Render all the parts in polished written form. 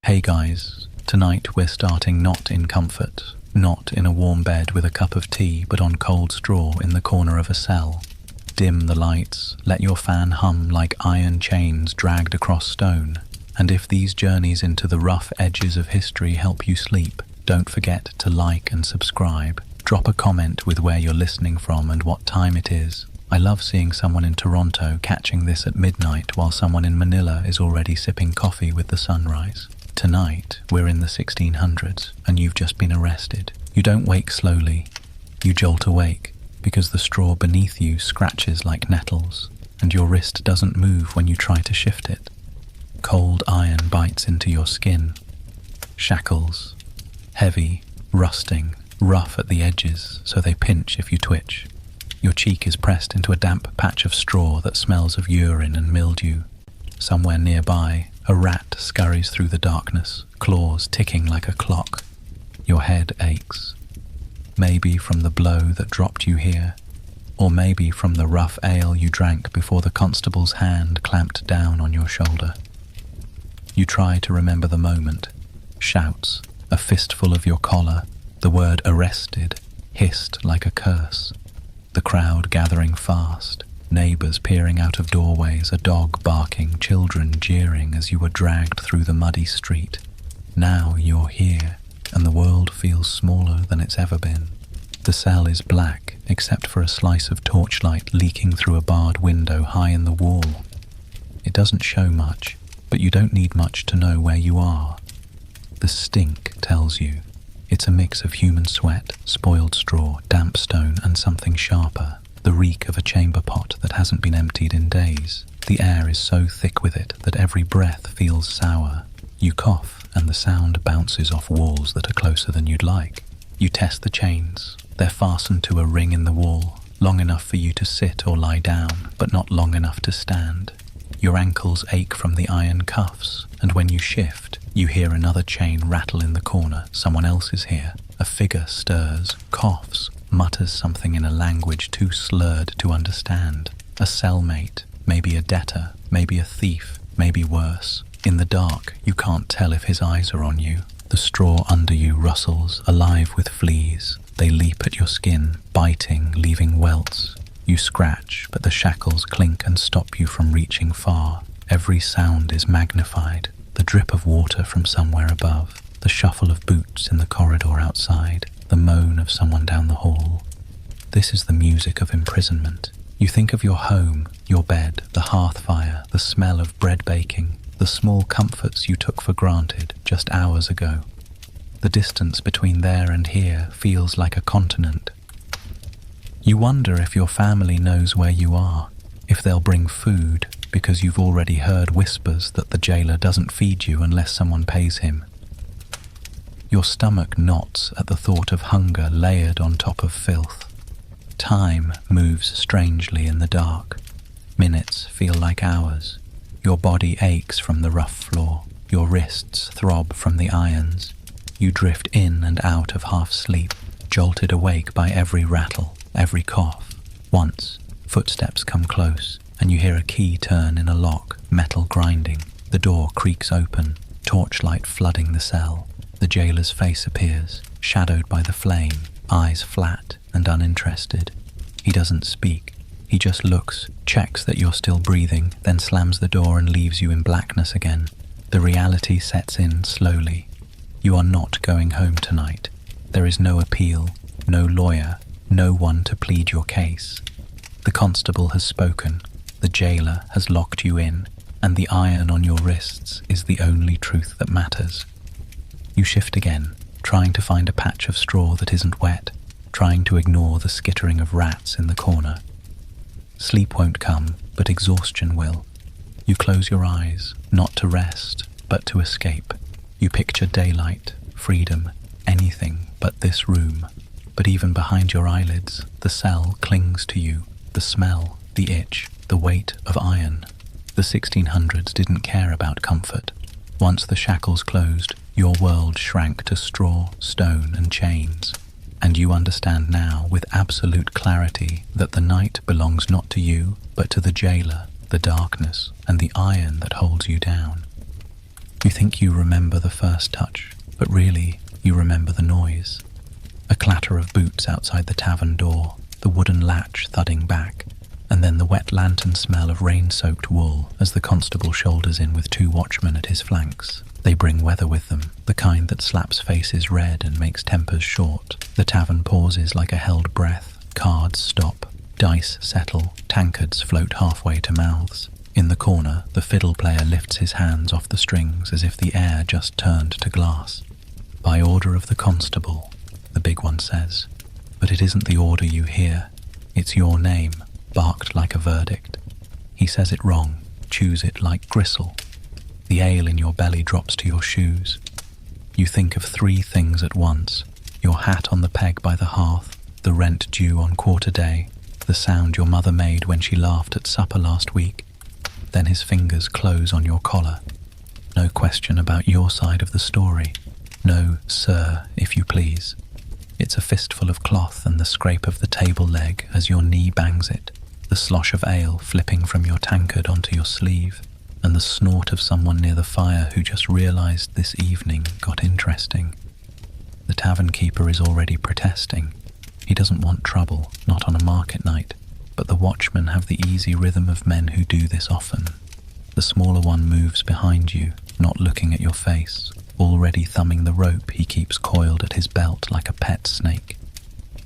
Hey guys, tonight we're starting not in comfort, not in a warm bed with a cup of tea, but on cold straw in the corner of a cell. Dim the lights, let your fan hum like iron chains dragged across stone. And if these journeys into the rough edges of history help you sleep, don't forget to like and subscribe. Drop a comment with where you're listening from and what time it is. I love seeing someone in Toronto catching this at midnight while someone in Manila is already sipping coffee with the sunrise. Tonight, we're in the 1600s and you've just been arrested. You don't wake slowly, you jolt awake because the straw beneath you scratches like nettles and your wrist doesn't move when you try to shift it. Cold iron bites into your skin. Shackles, heavy, rusting, rough at the edges so they pinch if you twitch. Your cheek is pressed into a damp patch of straw that smells of urine and mildew. Somewhere nearby, a rat scurries through the darkness, claws ticking like a clock. Your head aches. Maybe from the blow that dropped you here, or maybe from the rough ale you drank before the constable's hand clamped down on your shoulder. You try to remember the moment. Shouts, a fistful of your collar, the word arrested, hissed like a curse. The crowd gathering fast, neighbours peering out of doorways, a dog barking, children jeering as you were dragged through the muddy street. Now you're here, and the world feels smaller than it's ever been. The cell is black, except for a slice of torchlight leaking through a barred window high in the wall. It doesn't show much, but you don't need much to know where you are. The stink tells you. It's a mix of human sweat, spoiled straw, damp stone, and something sharper, the reek of a chamber pot that hasn't been emptied in days. The air is so thick with it that every breath feels sour. You cough, and the sound bounces off walls that are closer than you'd like. You test the chains. They're fastened to a ring in the wall, long enough for you to sit or lie down, but not long enough to stand. Your ankles ache from the iron cuffs, and when you shift, you hear another chain rattle in the corner. Someone else is here. A figure stirs, coughs, mutters something in a language too slurred to understand. A cellmate, maybe a debtor, maybe a thief, maybe worse. In the dark, you can't tell if his eyes are on you. The straw under you rustles, alive with fleas. They leap at your skin, biting, leaving welts. You scratch, but the shackles clink and stop you from reaching far. Every sound is magnified. The drip of water from somewhere above, the shuffle of boots in the corridor outside, the moan of someone down the hall. This is the music of imprisonment. You think of your home, your bed, the hearth fire, the smell of bread baking, the small comforts you took for granted just hours ago. The distance between there and here feels like a continent. You wonder if your family knows where you are, if they'll bring food, because you've already heard whispers that the jailer doesn't feed you unless someone pays him. Your stomach knots at the thought of hunger layered on top of filth. Time moves strangely in the dark. Minutes feel like hours. Your body aches from the rough floor. Your wrists throb from the irons. You drift in and out of half sleep, jolted awake by every rattle, every cough. Once, footsteps come close, and you hear a key turn in a lock, metal grinding. The door creaks open, torchlight flooding the cell. The jailer's face appears, shadowed by the flame, eyes flat and uninterested. He doesn't speak. He just looks, checks that you're still breathing, then slams the door and leaves you in blackness again. The reality sets in slowly. You are not going home tonight. There is no appeal, no lawyer, no one to plead your case. The constable has spoken. The jailer has locked you in, and the iron on your wrists is the only truth that matters. You shift again, trying to find a patch of straw that isn't wet, trying to ignore the skittering of rats in the corner. Sleep won't come, but exhaustion will. You close your eyes, not to rest, but to escape. You picture daylight, freedom, anything but this room. But even behind your eyelids, the cell clings to you, the smell, the itch, the weight of iron. The 1600s didn't care about comfort. Once the shackles closed, your world shrank to straw, stone, and chains. And you understand now with absolute clarity that the night belongs not to you, but to the jailer, the darkness, and the iron that holds you down. You think you remember the first touch, but really you remember the noise. A clatter of boots outside the tavern door, the wooden latch thudding back, and then the wet lantern smell of rain-soaked wool as the constable shoulders in with 2 watchmen at his flanks. They bring weather with them, the kind that slaps faces red and makes tempers short. The tavern pauses like a held breath. Cards stop, dice settle, tankards float halfway to mouths. In the corner, the fiddle player lifts his hands off the strings as if the air just turned to glass. "By order of the constable," the big one says. But it isn't the order you hear. It's your name, barked like a verdict. He says it wrong, chews it like gristle. The ale in your belly drops to your shoes. You think of 3 things at once: your hat on the peg by the hearth, the rent due on quarter day, the sound your mother made when she laughed at supper last week. Then his fingers close on your collar. No question about your side of the story. No, sir, if you please. It's a fistful of cloth and the scrape of the table leg as your knee bangs it, the slosh of ale flipping from your tankard onto your sleeve, and the snort of someone near the fire who just realized this evening got interesting. The tavern keeper is already protesting. He doesn't want trouble, not on a market night, but the watchmen have the easy rhythm of men who do this often. The smaller one moves behind you, not looking at your face, already thumbing the rope he keeps coiled at his belt like a pet snake.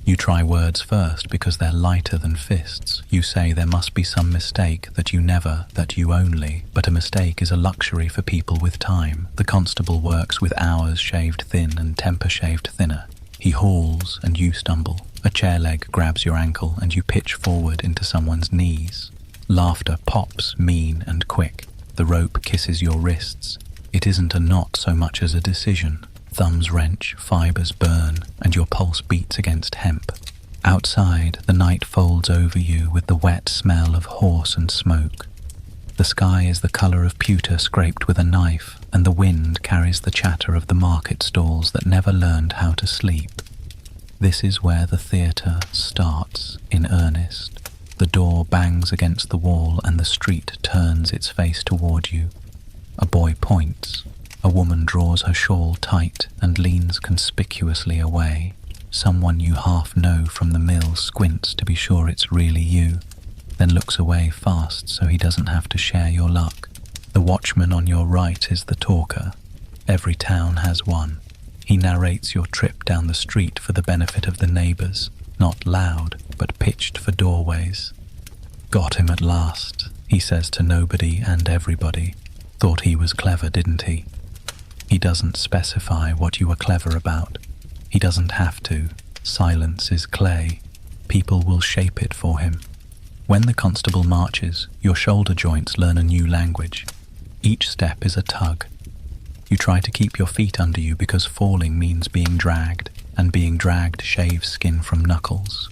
You try words first because they're lighter than fists. You say there must be some mistake, that you never, that you only, but a mistake is a luxury for people with time. The constable works with hours shaved thin and temper shaved thinner. He hauls and you stumble. A chair leg grabs your ankle and you pitch forward into someone's knees. Laughter pops mean and quick. The rope kisses your wrists. It isn't a knot so much as a decision. Thumbs wrench, fibers burn, and your pulse beats against hemp. Outside, the night folds over you with the wet smell of horse and smoke. The sky is the colour of pewter scraped with a knife, and the wind carries the chatter of the market stalls that never learned how to sleep. This is where the theatre starts in earnest. The door bangs against the wall and the street turns its face toward you. A boy points. A woman draws her shawl tight and leans conspicuously away. Someone you half know from the mill squints to be sure it's really you, then looks away fast so he doesn't have to share your luck. The watchman on your right is the talker. Every town has one. He narrates your trip down the street for the benefit of the neighbours, not loud, but pitched for doorways. "Got him at last," he says to nobody and everybody. "Thought he was clever, didn't he?" He doesn't specify what you were clever about. He doesn't have to. Silence is clay. People will shape it for him. When the constable marches, your shoulder joints learn a new language. Each step is a tug. You try to keep your feet under you because falling means being dragged, and being dragged shaves skin from knuckles.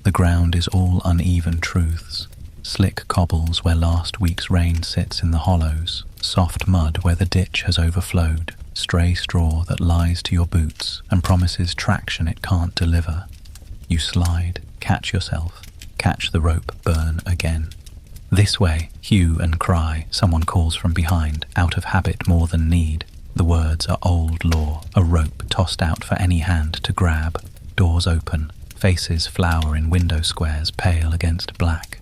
The ground is all uneven truths. Slick cobbles where last week's rain sits in the hollows, soft mud where the ditch has overflowed, stray straw that lies to your boots and promises traction it can't deliver. You slide, catch yourself, catch the rope burn again. "This way," hue and cry, someone calls from behind, out of habit more than need. The words are old law, a rope tossed out for any hand to grab. Doors open, faces flower in window squares pale against black.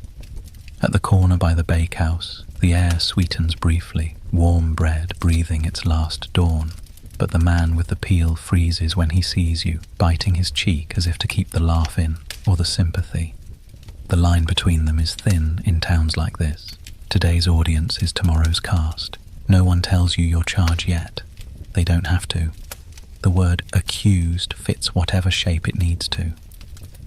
At the corner by the bakehouse, the air sweetens briefly, warm bread breathing its last dawn. But the man with the peel freezes when he sees you, biting his cheek as if to keep the laugh in, or the sympathy. The line between them is thin in towns like this. Today's audience is tomorrow's cast. No one tells you your charge yet. They don't have to. The word accused fits whatever shape it needs to.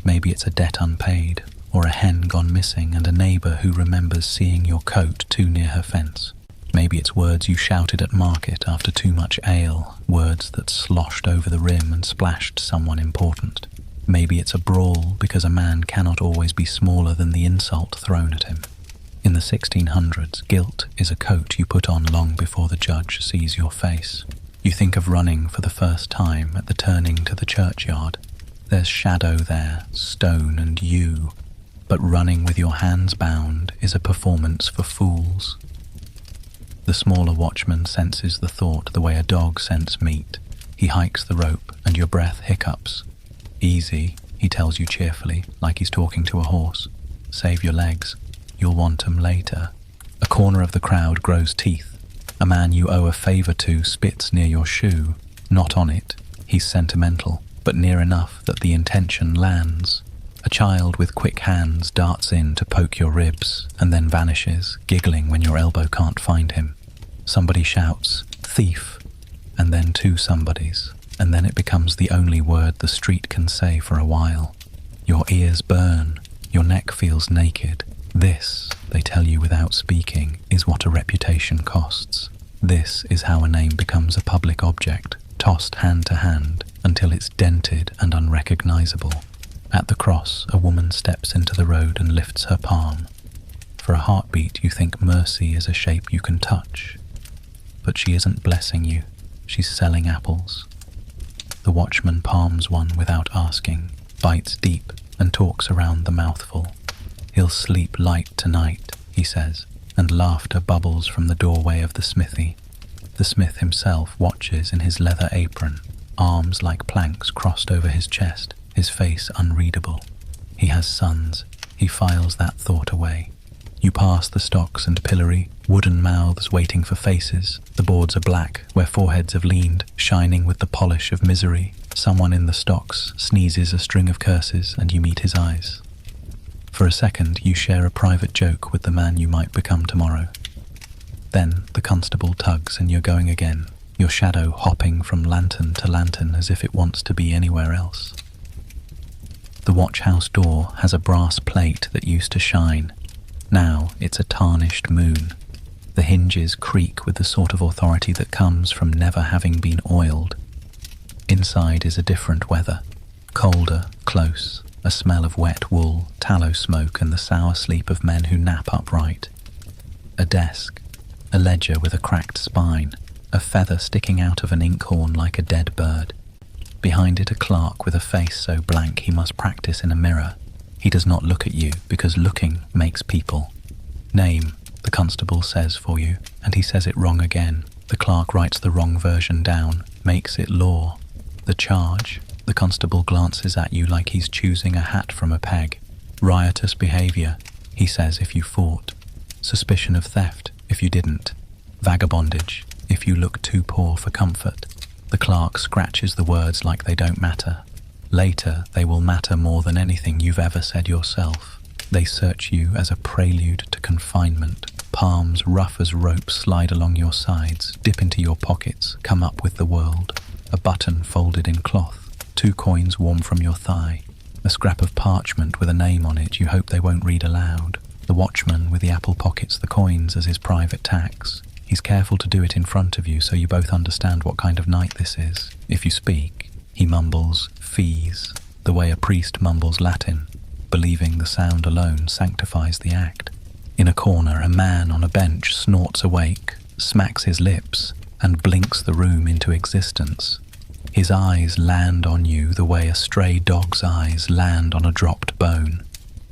Maybe it's a debt unpaid, or a hen gone missing and a neighbour who remembers seeing your coat too near her fence. Maybe it's words you shouted at market after too much ale, words that sloshed over the rim and splashed someone important. Maybe it's a brawl because a man cannot always be smaller than the insult thrown at him. In the 1600s, guilt is a coat you put on long before the judge sees your face. You think of running for the first time at the turning to the churchyard. There's shadow there, stone and you. But running with your hands bound is a performance for fools. The smaller watchman senses the thought the way a dog scents meat. He hikes the rope and your breath hiccups. Easy, he tells you cheerfully, like he's talking to a horse. Save your legs. You'll want 'em later. A corner of the crowd grows teeth. A man you owe a favor to spits near your shoe. Not on it. He's sentimental, but near enough that the intention lands. A child with quick hands darts in to poke your ribs and then vanishes, giggling when your elbow can't find him. Somebody shouts, "Thief!" and then two somebodies, and then it becomes the only word the street can say for a while. Your ears burn, your neck feels naked. This, they tell you without speaking, is what a reputation costs. This is how a name becomes a public object, tossed hand to hand until it's dented and unrecognizable. At the cross, a woman steps into the road and lifts her palm. For a heartbeat, you think mercy is a shape you can touch. But she isn't blessing you, she's selling apples. The watchman palms one without asking, bites deep, and talks around the mouthful. He'll sleep light tonight, he says, and laughter bubbles from the doorway of the smithy. The smith himself watches in his leather apron, arms like planks crossed over his chest, his face unreadable. He has sons. He files that thought away. You pass the stocks and pillory, wooden mouths waiting for faces. The boards are black, where foreheads have leaned, shining with the polish of misery. Someone in the stocks sneezes a string of curses, and you meet his eyes. For a second, you share a private joke with the man you might become tomorrow. Then the constable tugs and you're going again, your shadow hopping from lantern to lantern as if it wants to be anywhere else. The watch house door has a brass plate that used to shine. Now it's a tarnished moon. The hinges creak with the sort of authority that comes from never having been oiled. Inside is a different weather, colder, close, a smell of wet wool, tallow smoke, and the sour sleep of men who nap upright. A desk, a ledger with a cracked spine, a feather sticking out of an inkhorn like a dead bird. Behind it a clerk with a face so blank he must practice in a mirror. He does not look at you because looking makes people. Name, the constable says for you, and he says it wrong again. The clerk writes the wrong version down, makes it law. The charge, the constable glances at you like he's choosing a hat from a peg. Riotous behaviour, he says if you fought. Suspicion of theft if you didn't. Vagabondage if you look too poor for comfort. The clerk scratches the words like they don't matter. Later, they will matter more than anything you've ever said yourself. They search you as a prelude to confinement. Palms rough as rope slide along your sides, dip into your pockets, come up with the world. A button folded in cloth. 2 coins warm from your thigh. A scrap of parchment with a name on it you hope they won't read aloud. The watchman with the apple pockets the coins as his private tax. He's careful to do it in front of you so you both understand what kind of night this is. If you speak, he mumbles fees, the way a priest mumbles Latin, believing the sound alone sanctifies the act. In a corner, a man on a bench snorts awake, smacks his lips, and blinks the room into existence. His eyes land on you the way a stray dog's eyes land on a dropped bone.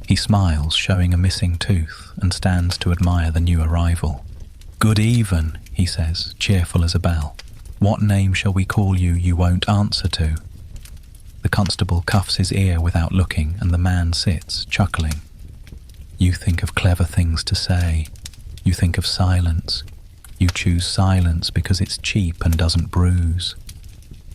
He smiles, showing a missing tooth, and stands to admire the new arrival. "Good even," he says, cheerful as a bell. "What name shall we call you you won't answer to?" The constable cuffs his ear without looking, and the man sits, chuckling. You think of clever things to say. You think of silence. You choose silence because it's cheap and doesn't bruise.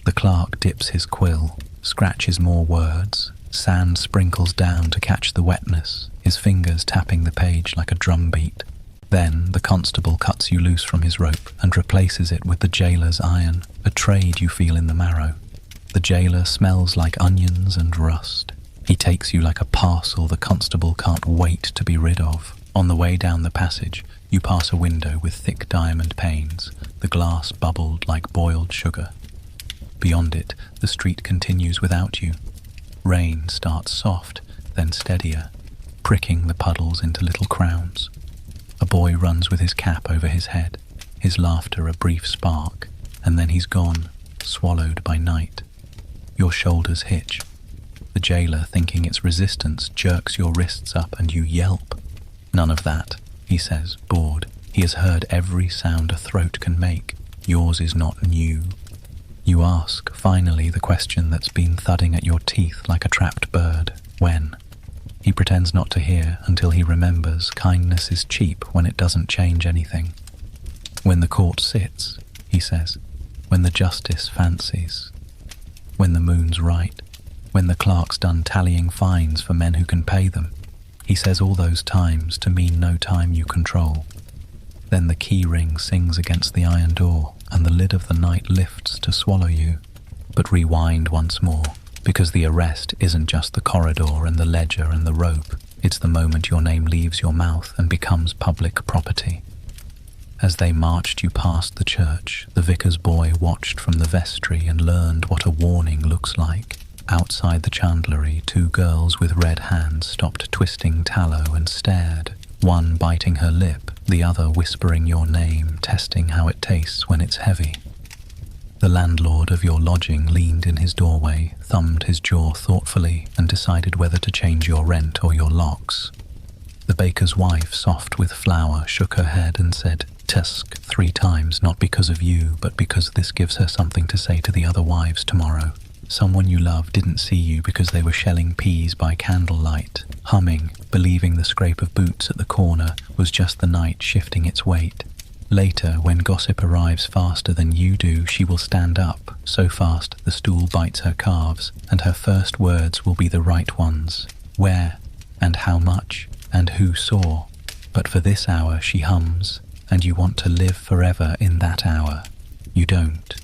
The clerk dips his quill, scratches more words. Sand sprinkles down to catch the wetness, his fingers tapping the page like a drum beat. Then the constable cuts you loose from his rope and replaces it with the jailer's iron, a trade you feel in the marrow. The jailer smells like onions and rust. He takes you like a parcel the constable can't wait to be rid of. On the way down the passage, you pass a window with thick diamond panes, the glass bubbled like boiled sugar. Beyond it, the street continues without you. Rain starts soft, then steadier, pricking the puddles into little crowns. A boy runs with his cap over his head, his laughter a brief spark, and then he's gone, swallowed by night. Your shoulders hitch. The jailer, thinking it's resistance, jerks your wrists up and you yelp. "None of that," he says, bored. He has heard every sound a throat can make. Yours is not new. You ask, finally, the question that's been thudding at your teeth like a trapped bird. When? He pretends not to hear until he remembers kindness is cheap when it doesn't change anything. When the court sits, he says. When the justice fancies. When the moon's right. When the clerk's done tallying fines for men who can pay them. He says all those times to mean no time you control. Then the key ring sings against the iron door, and the lid of the night lifts to swallow you. But rewind once more, because the arrest isn't just the corridor and the ledger and the rope. It's the moment your name leaves your mouth and becomes public property. As they marched you past the church, the vicar's boy watched from the vestry and learned what a warning looks like. Outside the chandlery, two girls with red hands stopped twisting tallow and stared, one biting her lip, the other whispering your name, testing how it tastes when it's heavy. The landlord of your lodging leaned in his doorway, thumbed his jaw thoughtfully, and decided whether to change your rent or your locks. The baker's wife, soft with flour, shook her head and said, "Tusk," 3 times, not because of you, but because this gives her something to say to the other wives tomorrow. Someone you love didn't see you because they were shelling peas by candlelight, humming, believing the scrape of boots at the corner was just the night shifting its weight. Later, when gossip arrives faster than you do, she will stand up, so fast the stool bites her calves, and her first words will be the right ones. Where, and how much, and who saw. But for this hour she hums, and you want to live forever in that hour. You don't.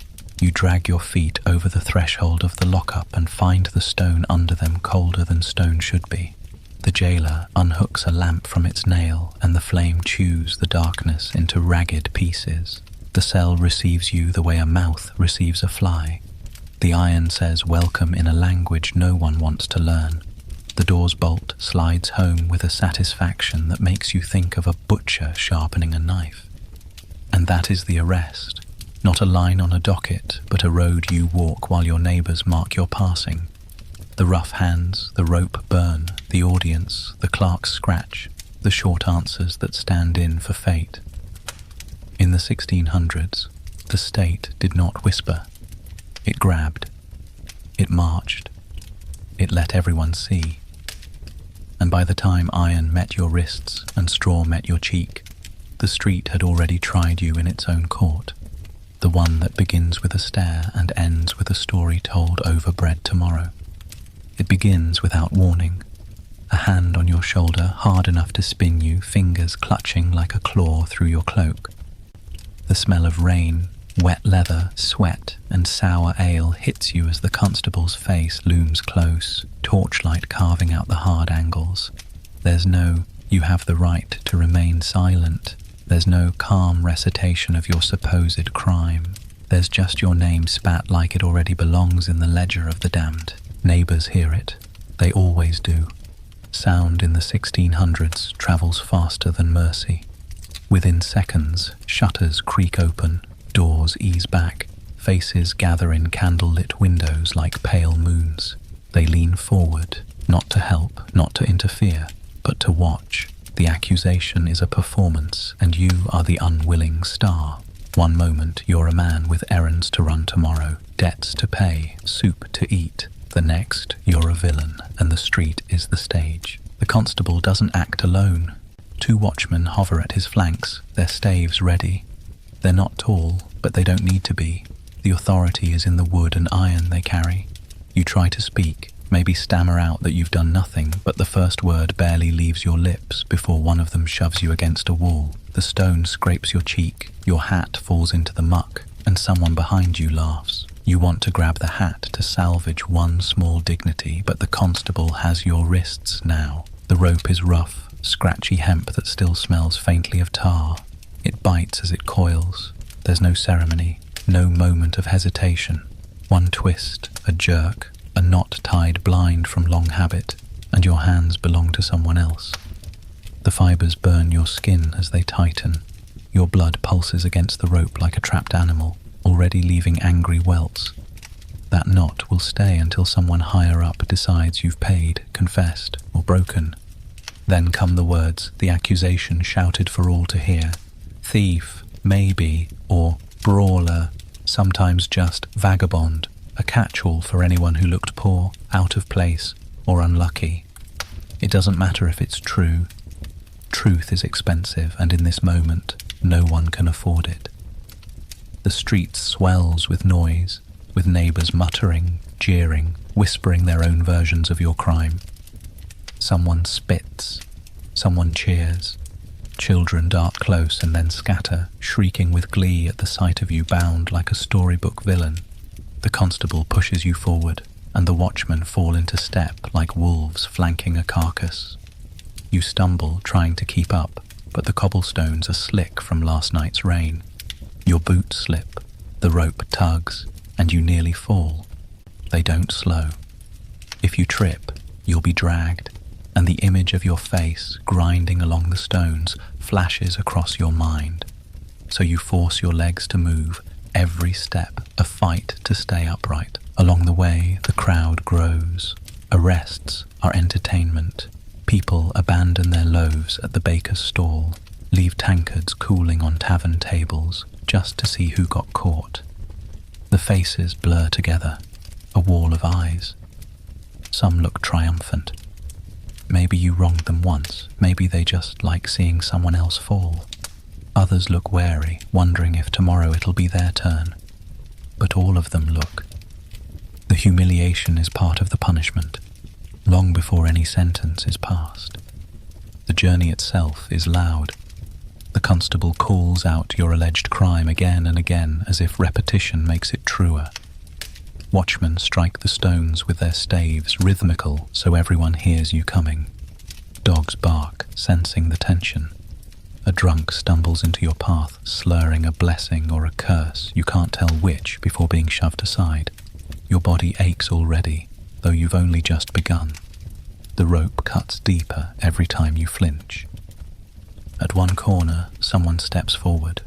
You drag your feet over the threshold of the lockup and find the stone under them colder than stone should be. The jailer unhooks a lamp from its nail, and the flame chews the darkness into ragged pieces. The cell receives you the way a mouth receives a fly. The iron says welcome in a language no one wants to learn. The door's bolt slides home with a satisfaction that makes you think of a butcher sharpening a knife. And that is the arrest. Not a line on a docket, but a road you walk while your neighbours mark your passing. The rough hands, the rope burn, the audience, the clerk's scratch, the short answers that stand in for fate. In the 1600s, the state did not whisper. It grabbed. It marched. It let everyone see. And by the time iron met your wrists and straw met your cheek, the street had already tried you in its own court. The one that begins with a stare and ends with a story told over bread tomorrow. It begins without warning. A hand on your shoulder hard enough to spin you, fingers clutching like a claw through your cloak. The smell of rain, wet leather, sweat, and sour ale hits you as the constable's face looms close, torchlight carving out the hard angles. There's no, "You have the right to remain silent." There's no calm recitation of your supposed crime. There's just your name spat like it already belongs in the ledger of the damned. Neighbours hear it. They always do. Sound in the 1600s travels faster than mercy. Within seconds, shutters creak open, doors ease back, faces gather in candle-lit windows like pale moons. They lean forward, not to help, not to interfere, but to watch. The accusation is a performance, and you are the unwilling star. One moment you're a man with errands to run tomorrow, debts to pay, soup to eat. The next you're a villain, and the street is the stage. The constable doesn't act alone. 2 watchmen hover at his flanks, their staves ready. They're not tall, but they don't need to be. The authority is in the wood and iron they carry. You try to speak, maybe stammer out that you've done nothing, but the first word barely leaves your lips before one of them shoves you against a wall. The stone scrapes your cheek, your hat falls into the muck, and someone behind you laughs. You want to grab the hat to salvage one small dignity, but the constable has your wrists now. The rope is rough, scratchy hemp that still smells faintly of tar. It bites as it coils. There's no ceremony, no moment of hesitation. One twist, a jerk, a knot tied blind from long habit, and your hands belong to someone else. The fibers burn your skin as they tighten. Your blood pulses against the rope like a trapped animal, already leaving angry welts. That knot will stay until someone higher up decides you've paid, confessed, or broken. Then come the words, the accusation shouted for all to hear. thief, maybe, or brawler, sometimes just vagabond, a catch-all for anyone who looked poor, out of place, or unlucky. It doesn't matter if it's true. Truth is expensive, and in this moment, no one can afford it. The street swells with noise, with neighbours muttering, jeering, whispering their own versions of your crime. Someone spits, someone cheers. Children dart close and then scatter, shrieking with glee at the sight of you bound like a storybook villain. The constable pushes you forward, and the watchmen fall into step like wolves flanking a carcass. You stumble, trying to keep up, but the cobblestones are slick from last night's rain. Your boots slip, the rope tugs, and you nearly fall. They don't slow. If you trip, you'll be dragged, and the image of your face grinding along the stones flashes across your mind. So you force your legs to move, every step a fight to stay upright. Along the way, the crowd grows. Arrests are entertainment. People abandon their loaves at the baker's stall, leave tankards cooling on tavern tables just to see who got caught. The faces blur together, a wall of eyes. Some look triumphant. Maybe you wronged them once, maybe they just like seeing someone else fall. Others look wary, wondering if tomorrow it'll be their turn. But all of them look. The humiliation is part of the punishment, long before any sentence is passed. The journey itself is loud. The constable calls out your alleged crime again and again as if repetition makes it truer. Watchmen strike the stones with their staves, rhythmical, so everyone hears you coming. Dogs bark, sensing the tension. A drunk stumbles into your path, slurring a blessing or a curse, you can't tell which, before being shoved aside. Your body aches already, though you've only just begun. The rope cuts deeper every time you flinch. At one corner, someone steps forward.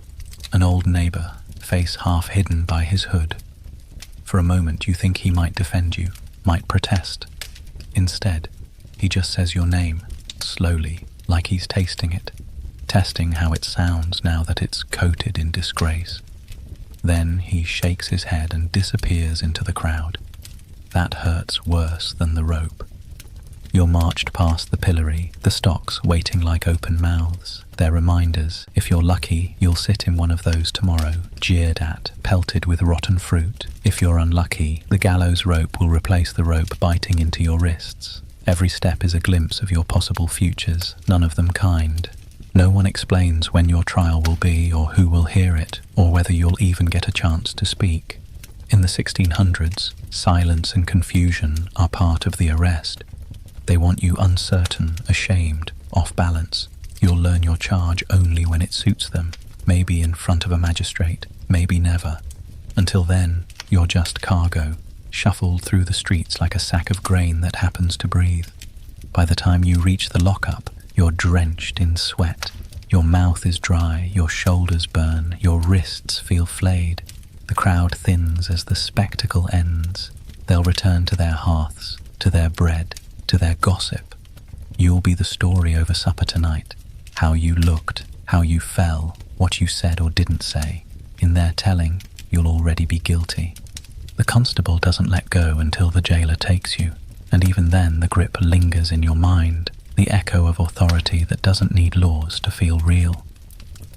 An old neighbour, face half hidden by his hood. For a moment you think he might defend you, might protest. Instead, he just says your name, slowly, like he's tasting it, testing how it sounds now that it's coated in disgrace. Then he shakes his head and disappears into the crowd. That hurts worse than the rope. You're marched past the pillory, the stocks waiting like open mouths. They're reminders. If you're lucky, you'll sit in one of those tomorrow, jeered at, pelted with rotten fruit. If you're unlucky, the gallows rope will replace the rope biting into your wrists. Every step is a glimpse of your possible futures, none of them kind. No one explains when your trial will be, or who will hear it, or whether you'll even get a chance to speak. In the 1600s, silence and confusion are part of the arrest. They want you uncertain, ashamed, off balance. You'll learn your charge only when it suits them, maybe in front of a magistrate, maybe never. Until then, you're just cargo, shuffled through the streets like a sack of grain that happens to breathe. By the time you reach the lockup, you're drenched in sweat. Your mouth is dry, your shoulders burn, your wrists feel flayed. The crowd thins as the spectacle ends. They'll return to their hearths, to their bread, to their gossip. You'll be the story over supper tonight. How you looked, how you fell, what you said or didn't say. In their telling, you'll already be guilty. The constable doesn't let go until the jailer takes you, and even then the grip lingers in your mind, the echo of authority that doesn't need laws to feel real.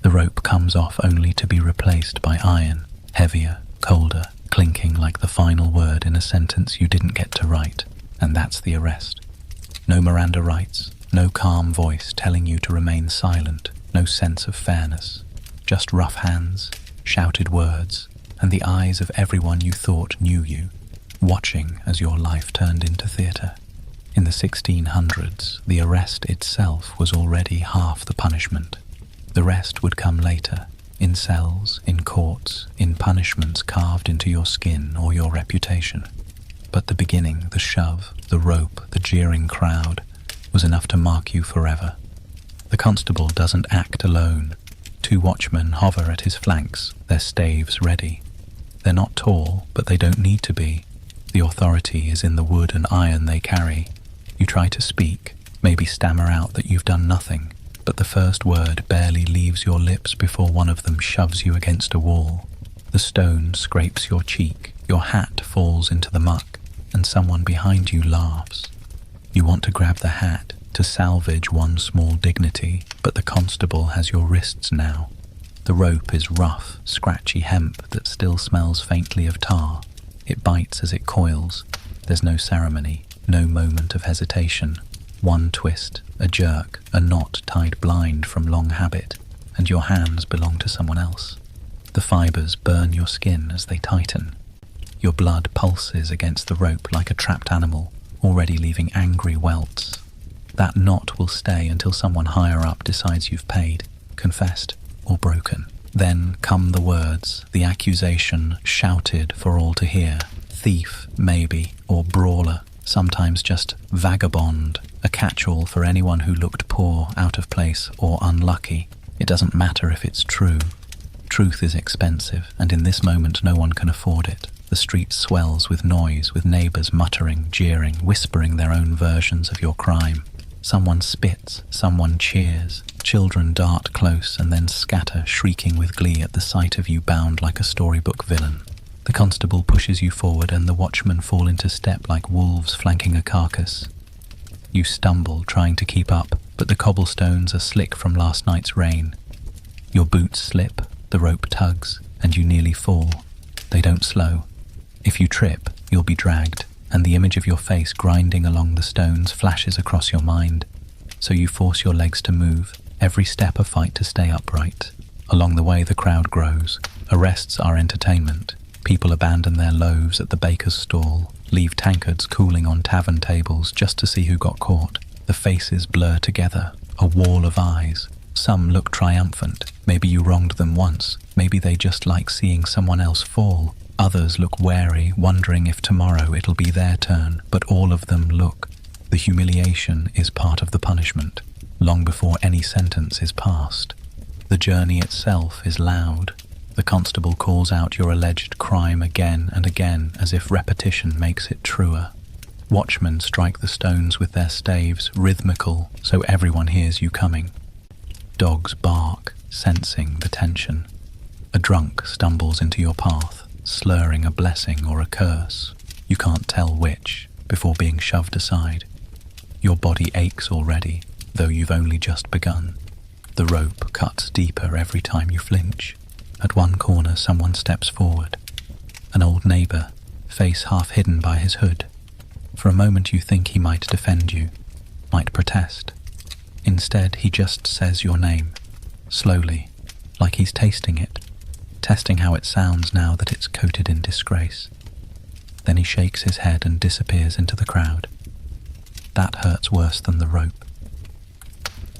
The rope comes off only to be replaced by iron, heavier, colder, clinking like the final word in a sentence you didn't get to write, and that's the arrest. No Miranda rights, no calm voice telling you to remain silent, no sense of fairness, just rough hands, shouted words, and the eyes of everyone you thought knew you, watching as your life turned into theatre. In the 1600s, the arrest itself was already half the punishment. The rest would come later, in cells, in courts, in punishments carved into your skin or your reputation. But the beginning, the shove, the rope, the jeering crowd, was enough to mark you forever. The constable doesn't act alone. 2 watchmen hover at his flanks, their staves ready. They're not tall, but they don't need to be. The authority is in the wood and iron they carry. You try to speak, maybe stammer out that you've done nothing, but the first word barely leaves your lips before one of them shoves you against a wall. The stone scrapes your cheek, your hat falls into the muck, and someone behind you laughs. You want to grab the hat to salvage one small dignity, but the constable has your wrists now. The rope is rough, scratchy hemp that still smells faintly of tar. It bites as it coils. There's no ceremony, no moment of hesitation. One twist, a jerk, a knot tied blind from long habit, and your hands belong to someone else. The fibers burn your skin as they tighten. Your blood pulses against the rope like a trapped animal, already leaving angry welts. That knot will stay until someone higher up decides you've paid, confessed, or broken. Then come the words, the accusation shouted for all to hear. Thief, maybe, or brawler, sometimes just vagabond, a catch-all for anyone who looked poor, out of place, or unlucky. It doesn't matter if it's true. Truth is expensive, and in this moment no one can afford it. The street swells with noise, with neighbours muttering, jeering, whispering their own versions of your crime. Someone spits, someone cheers. Children dart close and then scatter, shrieking with glee at the sight of you bound like a storybook villain. The constable pushes you forward and the watchmen fall into step like wolves flanking a carcass. You stumble, trying to keep up, but the cobblestones are slick from last night's rain. Your boots slip, the rope tugs, and you nearly fall. They don't slow. If you trip, you'll be dragged, and the image of your face grinding along the stones flashes across your mind. So you force your legs to move, every step a fight to stay upright. Along the way the crowd grows. Arrests are entertainment. People abandon their loaves at the baker's stall, leave tankards cooling on tavern tables just to see who got caught. The faces blur together, a wall of eyes. Some look triumphant. Maybe you wronged them once. Maybe they just like seeing someone else fall. Others look wary, wondering if tomorrow it'll be their turn. But all of them look. The humiliation is part of the punishment, long before any sentence is passed. The journey itself is loud. The constable calls out your alleged crime again and again, as if repetition makes it truer. Watchmen strike the stones with their staves, rhythmical, so everyone hears you coming. Dogs bark, sensing the tension. A drunk stumbles into your path, slurring a blessing or a curse. You can't tell which, before being shoved aside. Your body aches already, though you've only just begun. The rope cuts deeper every time you flinch. At one corner someone steps forward. An old neighbour, face half hidden by his hood. For a moment you think he might defend you, might protest. Instead he just says your name, slowly, like he's tasting it, testing how it sounds now that it's coated in disgrace. Then he shakes his head and disappears into the crowd. That hurts worse than the rope.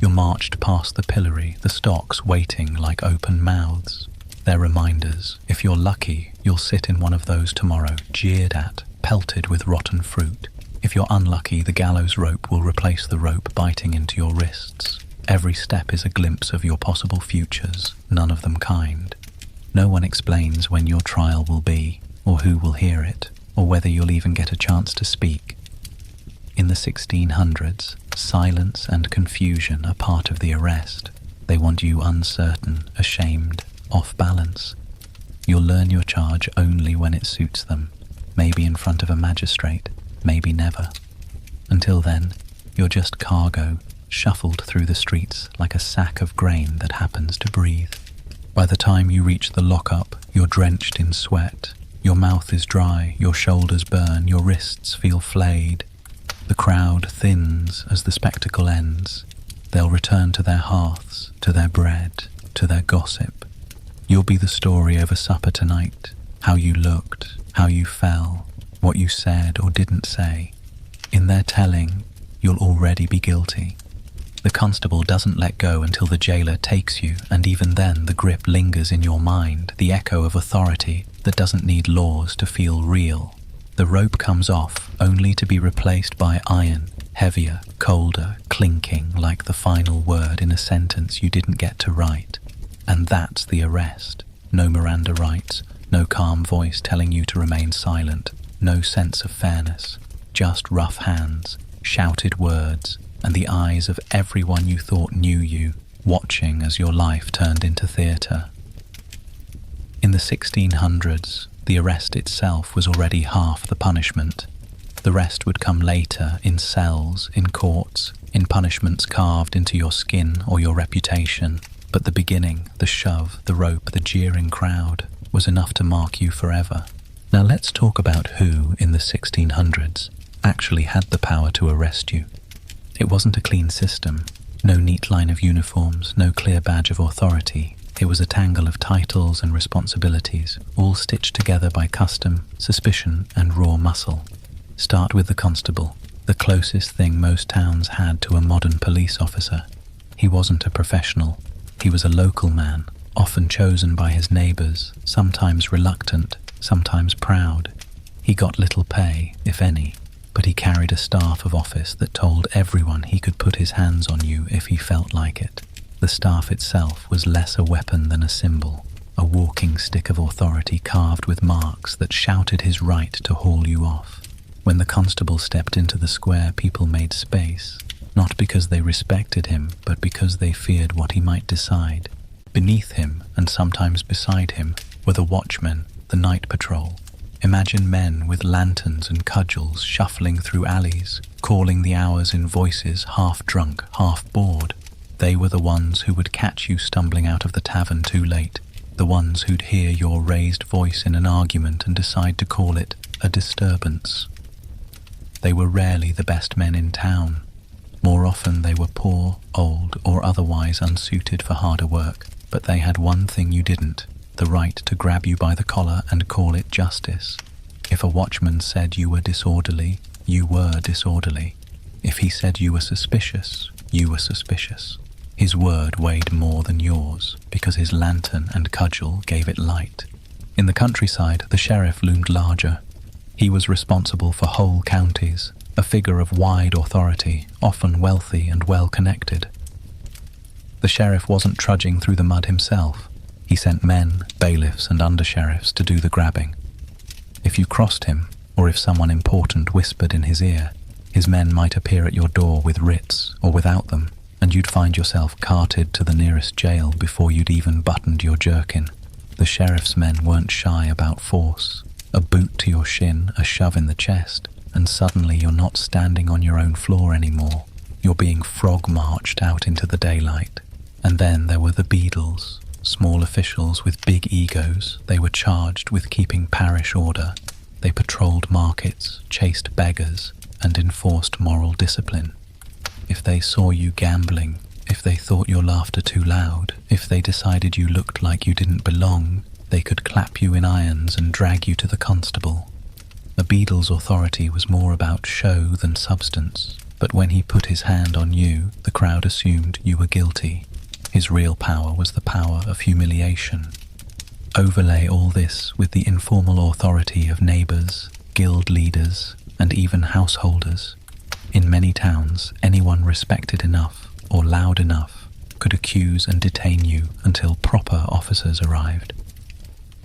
You're marched past the pillory, the stocks waiting like open mouths. They're reminders. If you're lucky, you'll sit in one of those tomorrow, jeered at, pelted with rotten fruit. If you're unlucky, the gallows rope will replace the rope biting into your wrists. Every step is a glimpse of your possible futures, none of them kind. No one explains when your trial will be, or who will hear it, or whether you'll even get a chance to speak. In the 1600s, silence and confusion are part of the arrest. They want you uncertain, ashamed, off balance. You'll learn your charge only when it suits them, maybe in front of a magistrate, maybe never. Until then, you're just cargo, shuffled through the streets like a sack of grain that happens to breathe. By the time you reach the lockup, you're drenched in sweat. Your mouth is dry, your shoulders burn, your wrists feel flayed. The crowd thins as the spectacle ends. They'll return to their hearths, to their bread, to their gossip. You'll be the story over supper tonight, how you looked, how you fell, what you said or didn't say. In their telling, you'll already be guilty. The constable doesn't let go until the jailer takes you, and even then the grip lingers in your mind, the echo of authority that doesn't need laws to feel real. The rope comes off, only to be replaced by iron, heavier, colder, clinking like the final word in a sentence you didn't get to write. And that's the arrest. No Miranda rights, no calm voice telling you to remain silent, no sense of fairness, just rough hands, shouted words, and the eyes of everyone you thought knew you, watching as your life turned into theatre. In the 1600s, the arrest itself was already half the punishment. The rest would come later, in cells, in courts, in punishments carved into your skin or your reputation. But the beginning, the shove, the rope, the jeering crowd, was enough to mark you forever. Now let's talk about who, in the 1600s, actually had the power to arrest you. It wasn't a clean system. No neat line of uniforms, no clear badge of authority. It was a tangle of titles and responsibilities, all stitched together by custom, suspicion, and raw muscle. Start with the constable, the closest thing most towns had to a modern police officer. He wasn't a professional. He was a local man, often chosen by his neighbours, sometimes reluctant, sometimes proud. He got little pay, if any, but he carried a staff of office that told everyone he could put his hands on you if he felt like it. The staff itself was less a weapon than a symbol, a walking stick of authority carved with marks that shouted his right to haul you off. When the constable stepped into the square, people made space, not because they respected him, but because they feared what he might decide. Beneath him, and sometimes beside him, were the watchmen, the night patrol. Imagine men with lanterns and cudgels shuffling through alleys, calling the hours in voices half drunk, half bored. They were the ones who would catch you stumbling out of the tavern too late, the ones who'd hear your raised voice in an argument and decide to call it a disturbance. They were rarely the best men in town. More often they were poor, old, or otherwise unsuited for harder work, but they had one thing you didn't: the right to grab you by the collar and call it justice. If a watchman said you were disorderly, you were disorderly. If he said you were suspicious, you were suspicious. His word weighed more than yours, because his lantern and cudgel gave it light. In the countryside, the sheriff loomed larger. He was responsible for whole counties, a figure of wide authority, often wealthy and well-connected. The sheriff wasn't trudging through the mud himself. He sent men, bailiffs, and undersheriffs to do the grabbing. If you crossed him, or if someone important whispered in his ear, his men might appear at your door with writs or without them, and you'd find yourself carted to the nearest jail before you'd even buttoned your jerkin. The sheriff's men weren't shy about force. A boot to your shin, a shove in the chest, and suddenly you're not standing on your own floor anymore. You're being frog-marched out into the daylight. And then there were the beadles, small officials with big egos. They were charged with keeping parish order. They patrolled markets, chased beggars, and enforced moral discipline. If they saw you gambling, if they thought your laughter too loud, if they decided you looked like you didn't belong, they could clap you in irons and drag you to the constable. A beadle's authority was more about show than substance, but when he put his hand on you, the crowd assumed you were guilty. His real power was the power of humiliation. Overlay all this with the informal authority of neighbours, guild leaders, and even householders. In many towns, anyone respected enough or loud enough could accuse and detain you until proper officers arrived.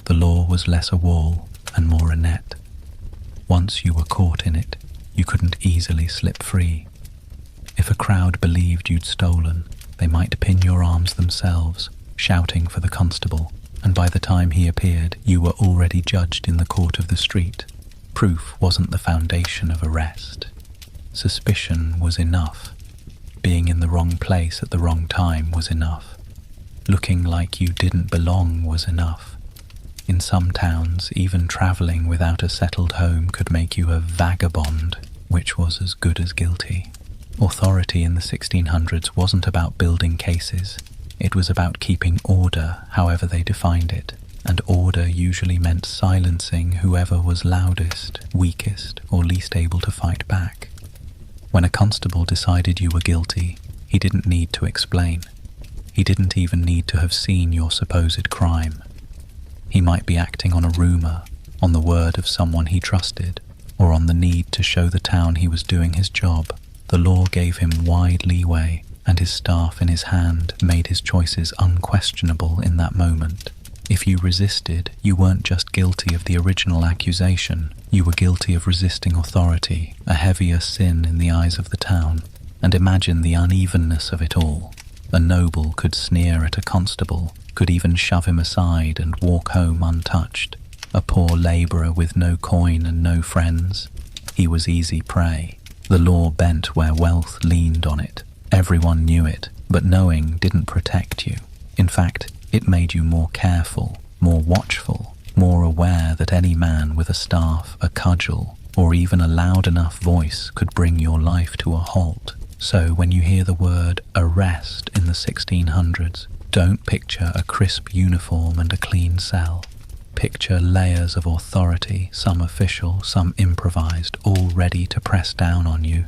The law was less a wall and more a net. Once you were caught in it, you couldn't easily slip free. If a crowd believed you'd stolen, they might pin your arms themselves, shouting for the constable, and by the time he appeared, you were already judged in the court of the street. Proof wasn't the foundation of arrest. Suspicion was enough. Being in the wrong place at the wrong time was enough. Looking like you didn't belong was enough. In some towns, even travelling without a settled home could make you a vagabond, which was as good as guilty. Authority in the 1600s wasn't about building cases. It was about keeping order, however they defined it, and order usually meant silencing whoever was loudest, weakest, or least able to fight back. When a constable decided you were guilty, he didn't need to explain. He didn't even need to have seen your supposed crime. He might be acting on a rumour, on the word of someone he trusted, or on the need to show the town he was doing his job. The law gave him wide leeway, and his staff in his hand made his choices unquestionable in that moment. If you resisted, you weren't just guilty of the original accusation, you were guilty of resisting authority, a heavier sin in the eyes of the town. And imagine the unevenness of it all. A noble could sneer at a constable, could even shove him aside and walk home untouched. A poor labourer with no coin and no friends, he was easy prey. The law bent where wealth leaned on it. Everyone knew it, but knowing didn't protect you. In fact, it made you more careful, more watchful, more aware that any man with a staff, a cudgel, or even a loud enough voice could bring your life to a halt. So when you hear the word arrest in the 1600s, don't picture a crisp uniform and a clean cell. Picture layers of authority, some official, some improvised, all ready to press down on you.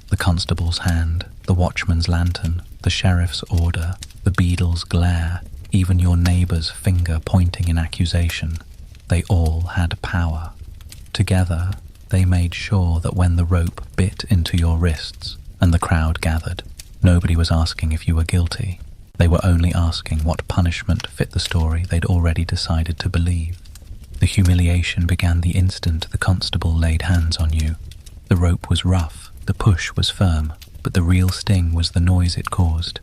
The constable's hand, the watchman's lantern, the sheriff's order, the beadle's glare, even your neighbour's finger pointing in accusation. They all had power. Together, they made sure that when the rope bit into your wrists and the crowd gathered, nobody was asking if you were guilty. They were only asking what punishment fit the story they'd already decided to believe. The humiliation began the instant the constable laid hands on you. The rope was rough, the push was firm, but the real sting was the noise it caused.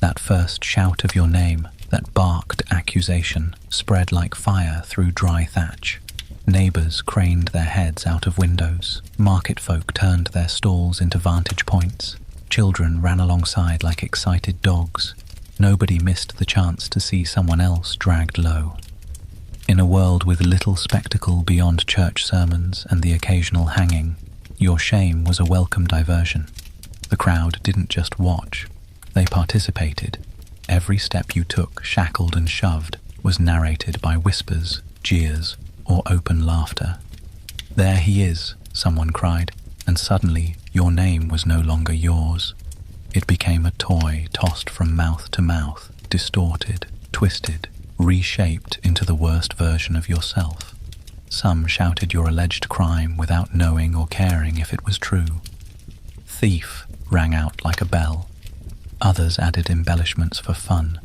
That first shout of your name, that barked accusation, spread like fire through dry thatch. Neighbours craned their heads out of windows. Market folk turned their stalls into vantage points. Children ran alongside like excited dogs. Nobody missed the chance to see someone else dragged low. In a world with little spectacle beyond church sermons and the occasional hanging, your shame was a welcome diversion. The crowd didn't just watch, they participated. Every step you took, shackled and shoved, was narrated by whispers, jeers, or open laughter. "There he is," someone cried, and suddenly your name was no longer yours. It became a toy tossed from mouth to mouth, distorted, twisted, reshaped into the worst version of yourself. Some shouted your alleged crime without knowing or caring if it was true. "Thief" rang out like a bell. Others added embellishments for fun.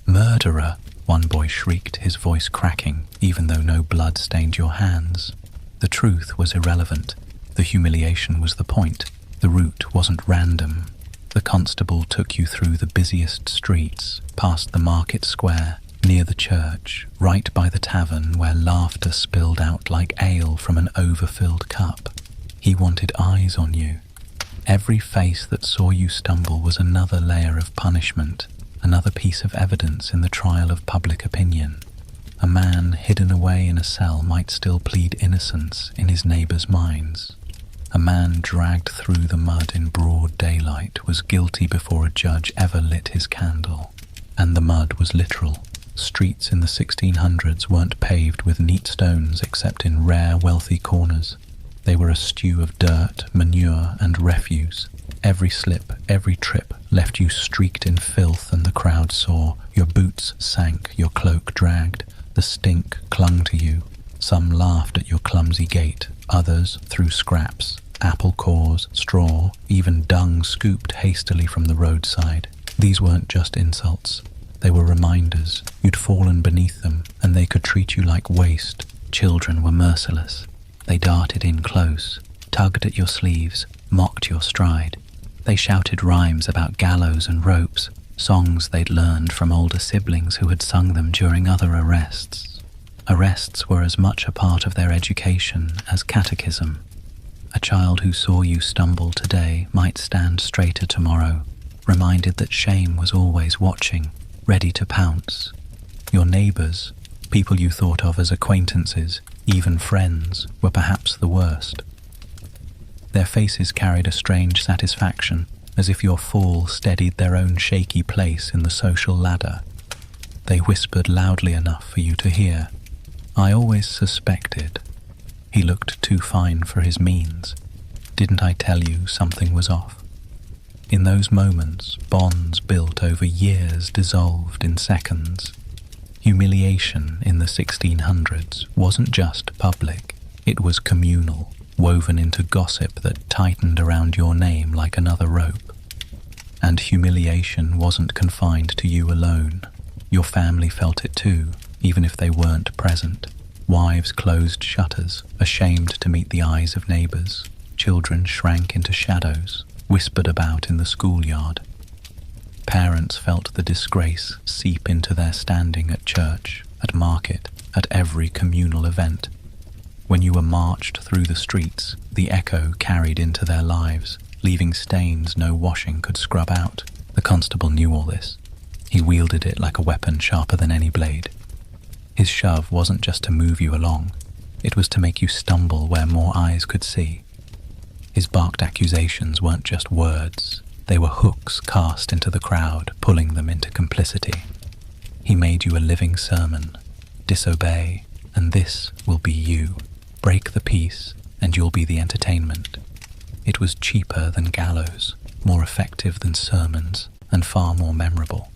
"Murderer," one boy shrieked, his voice cracking, even though no blood stained your hands. The truth was irrelevant. The humiliation was the point. The route wasn't random. The constable took you through the busiest streets, past the market square, near the church, right by the tavern where laughter spilled out like ale from an overfilled cup. He wanted eyes on you. Every face that saw you stumble was another layer of punishment, another piece of evidence in the trial of public opinion. A man hidden away in a cell might still plead innocence in his neighbours' minds. A man dragged through the mud in broad daylight was guilty before a judge ever lit his candle. And the mud was literal. Streets in the 1600s weren't paved with neat stones except in rare, wealthy corners. They were a stew of dirt, manure, and refuse. Every slip, every trip left you streaked in filth, and the crowd saw. Your boots sank, your cloak dragged. The stink clung to you. Some laughed at your clumsy gait. Others threw scraps, apple cores, straw, even dung scooped hastily from the roadside. These weren't just insults. They were reminders. You'd fallen beneath them, and they could treat you like waste. Children were merciless. They darted in close, tugged at your sleeves, mocked your stride. They shouted rhymes about gallows and ropes, songs they'd learned from older siblings who had sung them during other arrests. Arrests were as much a part of their education as catechism. A child who saw you stumble today might stand straighter tomorrow, reminded that shame was always watching, ready to pounce. Your neighbours, people you thought of as acquaintances, even friends, were perhaps the worst. Their faces carried a strange satisfaction, as if your fall steadied their own shaky place in the social ladder. They whispered loudly enough for you to hear. "I always suspected. He looked too fine for his means. Didn't I tell you something was off?" In those moments, bonds built over years dissolved in seconds. Humiliation in the 1600s wasn't just public, it was communal, woven into gossip that tightened around your name like another rope. And humiliation wasn't confined to you alone. Your family felt it too, even if they weren't present. Wives closed shutters, ashamed to meet the eyes of neighbours. Children shrank into shadows. whispered about in the schoolyard. Parents felt the disgrace seep into their standing at church, at market, at every communal event. When you were marched through the streets, the echo carried into their lives, leaving stains no washing could scrub out. The constable knew all this. He wielded it like a weapon sharper than any blade. His shove wasn't just to move you along, it was to make you stumble where more eyes could see. His barked accusations weren't just words, they were hooks cast into the crowd, pulling them into complicity. He made you a living sermon. Disobey, and this will be you. Break the peace, and you'll be the entertainment. It was cheaper than gallows, more effective than sermons, and far more memorable.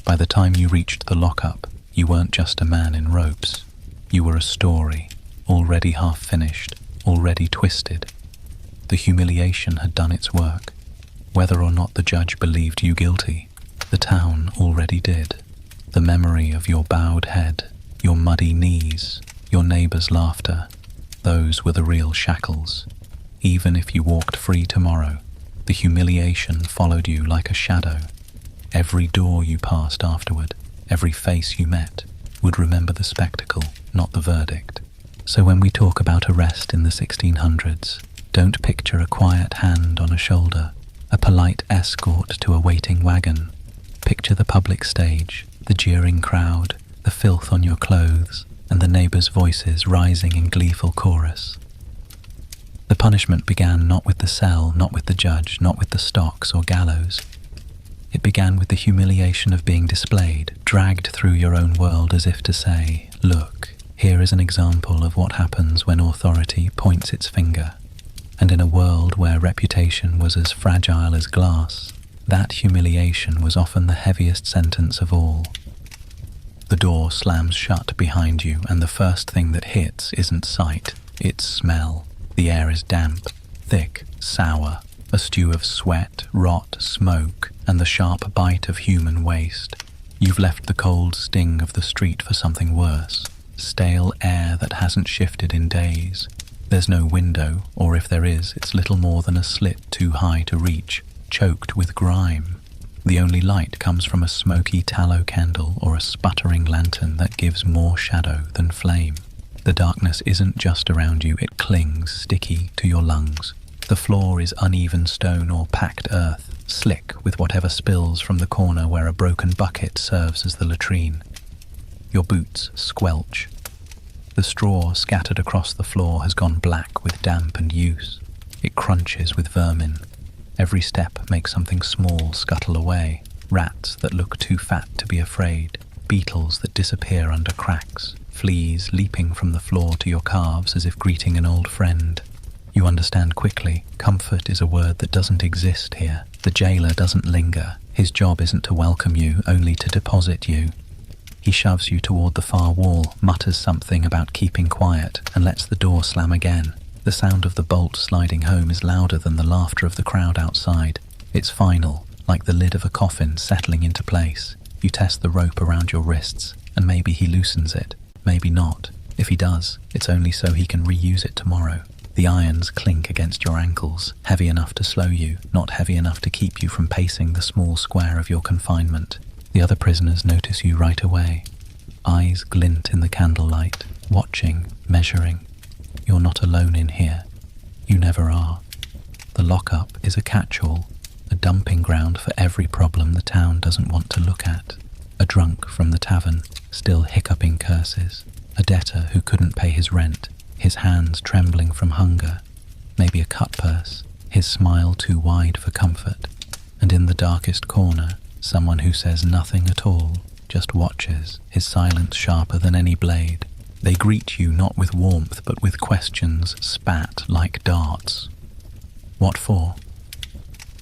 By the time you reached the lockup, you weren't just a man in ropes. You were a story, already half finished, already twisted. The humiliation had done its work. Whether or not the judge believed you guilty, the town already did. The memory of your bowed head, your muddy knees, your neighbor's laughter, those were the real shackles. Even if you walked free tomorrow, the humiliation followed you like a shadow. Every door you passed afterward, every face you met, would remember the spectacle, not the verdict. So when we talk about arrest in the 1600s, don't picture a quiet hand on a shoulder, a polite escort to a waiting wagon. Picture the public stage, the jeering crowd, the filth on your clothes, and the neighbors' voices rising in gleeful chorus. The punishment began not with the cell, not with the judge, not with the stocks or gallows. It began with the humiliation of being displayed, dragged through your own world as if to say, look, here is an example of what happens when authority points its finger. And in a world where reputation was as fragile as glass, that humiliation was often the heaviest sentence of all. The door slams shut behind you, and the first thing that hits isn't sight, it's smell. The air is damp, thick, sour, a stew of sweat, rot, smoke, and the sharp bite of human waste. You've left the cold sting of the street for something worse, stale air that hasn't shifted in days. There's no window, or if there is, it's little more than a slit too high to reach, choked with grime. The only light comes from a smoky tallow candle or a sputtering lantern that gives more shadow than flame. The darkness isn't just around you, it clings, sticky, to your lungs. The floor is uneven stone or packed earth, slick with whatever spills from the corner where a broken bucket serves as the latrine. Your boots squelch. The straw scattered across the floor has gone black with damp and use. It crunches with vermin. Every step makes something small scuttle away. Rats that look too fat to be afraid. Beetles that disappear under cracks. Fleas leaping from the floor to your calves as if greeting an old friend. You understand quickly, comfort is a word that doesn't exist here. The jailer doesn't linger. His job isn't to welcome you, only to deposit you. He shoves you toward the far wall, mutters something about keeping quiet, and lets the door slam again. The sound of the bolt sliding home is louder than the laughter of the crowd outside. It's final, like the lid of a coffin settling into place. You test the rope around your wrists, and maybe he loosens it, maybe not. If he does, it's only so he can reuse it tomorrow. The irons clink against your ankles, heavy enough to slow you, not heavy enough to keep you from pacing the small square of your confinement. The other prisoners notice you right away. Eyes glint in the candlelight, watching, measuring. You're not alone in here. You never are. The lockup is a catch-all, a dumping ground for every problem the town doesn't want to look at. A drunk from the tavern, still hiccuping curses. A debtor who couldn't pay his rent, his hands trembling from hunger. Maybe a cut purse, his smile too wide for comfort. And in the darkest corner, someone who says nothing at all, just watches, his silence sharper than any blade. They greet you not with warmth but with questions spat like darts. What for?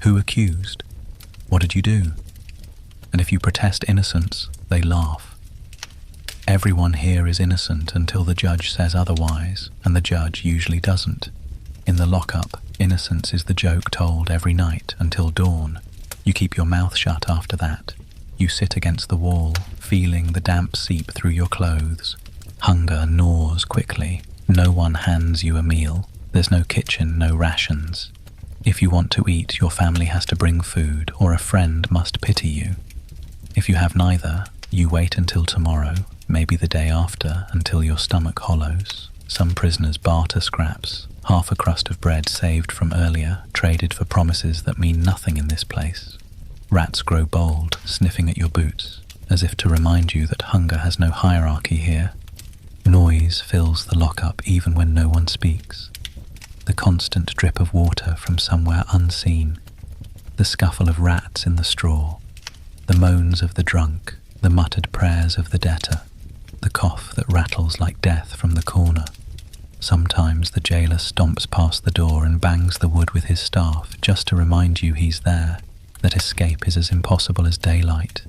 Who accused? What did you do? And if you protest innocence, they laugh. Everyone here is innocent until the judge says otherwise, and the judge usually doesn't. In the lockup, innocence is the joke told every night until dawn. You keep your mouth shut after that. You sit against the wall, feeling the damp seep through your clothes. Hunger gnaws quickly. No one hands you a meal. There's no kitchen, no rations. If you want to eat, your family has to bring food, or a friend must pity you. If you have neither, you wait until tomorrow, maybe the day after, until your stomach hollows. Some prisoners barter scraps, half a crust of bread saved from earlier, traded for promises that mean nothing in this place. Rats grow bold, sniffing at your boots, as if to remind you that hunger has no hierarchy here. Noise fills the lockup even when no one speaks. The constant drip of water from somewhere unseen, the scuffle of rats in the straw, the moans of the drunk, the muttered prayers of the debtor, the cough that rattles like death from the corner. Sometimes the jailer stomps past the door and bangs the wood with his staff just to remind you he's there, that escape is as impossible as daylight.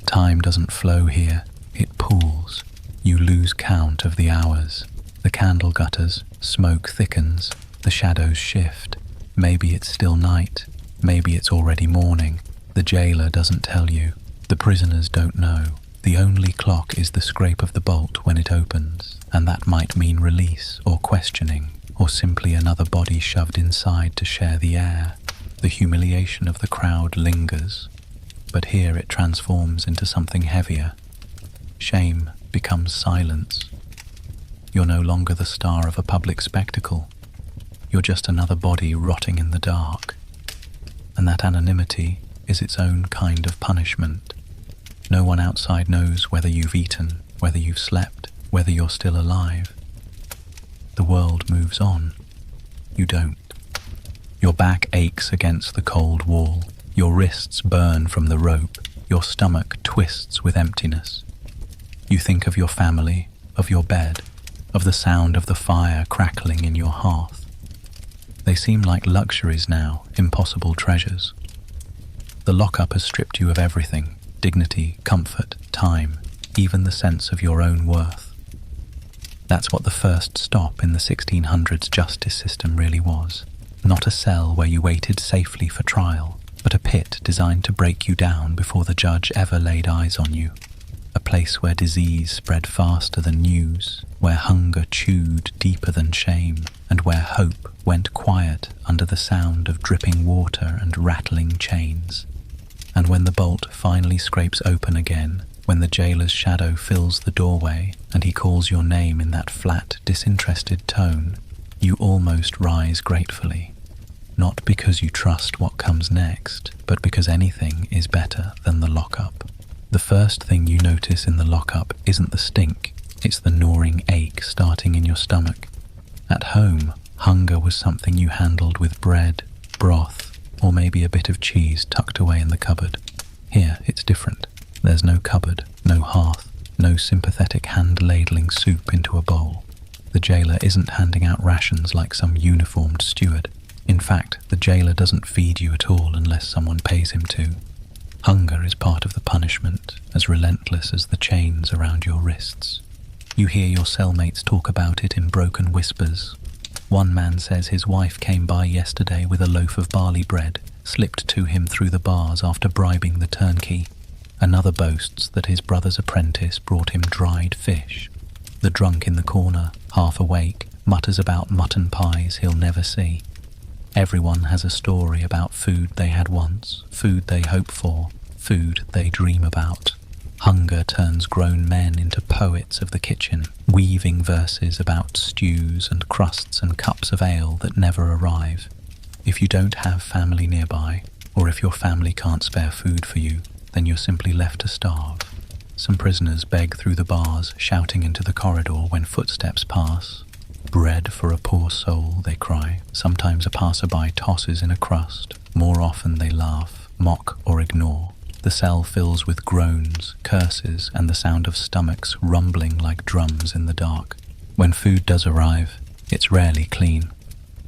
Time doesn't flow here, it pools. You lose count of the hours. The candle gutters, smoke thickens, the shadows shift. Maybe it's still night, maybe it's already morning. The jailer doesn't tell you. The prisoners don't know. The only clock is the scrape of the bolt when it opens, and that might mean release or questioning, or simply another body shoved inside to share the air. The humiliation of the crowd lingers, but here it transforms into something heavier. Shame becomes silence. You're no longer the star of a public spectacle. You're just another body rotting in the dark. And that anonymity is its own kind of punishment. No one outside knows whether you've eaten, whether you've slept, whether you're still alive. The world moves on. You don't. Your back aches against the cold wall. Your wrists burn from the rope. Your stomach twists with emptiness. You think of your family, of your bed, of the sound of the fire crackling in your hearth. They seem like luxuries now, impossible treasures. The lockup has stripped you of everything: dignity, comfort, time, even the sense of your own worth. That's what the first stop in the 1600s justice system really was. Not a cell where you waited safely for trial, but a pit designed to break you down before the judge ever laid eyes on you. A place where disease spread faster than news, where hunger chewed deeper than shame, and where hope went quiet under the sound of dripping water and rattling chains. And when the bolt finally scrapes open again, when the jailer's shadow fills the doorway and he calls your name in that flat, disinterested tone, you almost rise gratefully. Not because you trust what comes next, but because anything is better than the lockup. The first thing you notice in the lockup isn't the stink, it's the gnawing ache starting in your stomach. At home, hunger was something you handled with bread, broth, or maybe a bit of cheese tucked away in the cupboard. Here, it's different. There's no cupboard, no hearth, no sympathetic hand-ladling soup into a bowl. The jailer isn't handing out rations like some uniformed steward. In fact, the jailer doesn't feed you at all unless someone pays him to. Hunger is part of the punishment, as relentless as the chains around your wrists. You hear your cellmates talk about it in broken whispers. One man says his wife came by yesterday with a loaf of barley bread, slipped to him through the bars after bribing the turnkey. Another boasts that his brother's apprentice brought him dried fish. The drunk in the corner, half awake, mutters about mutton pies he'll never see. Everyone has a story about food they had once, food they hope for, food they dream about. Hunger turns grown men into poets of the kitchen, weaving verses about stews and crusts and cups of ale that never arrive. If you don't have family nearby, or if your family can't spare food for you, then you're simply left to starve. Some prisoners beg through the bars, shouting into the corridor when footsteps pass. Bread for a poor soul, they cry. Sometimes a passerby tosses in a crust. More often they laugh, mock or ignore. The cell fills with groans, curses, and the sound of stomachs rumbling like drums in the dark. When food does arrive, it's rarely clean.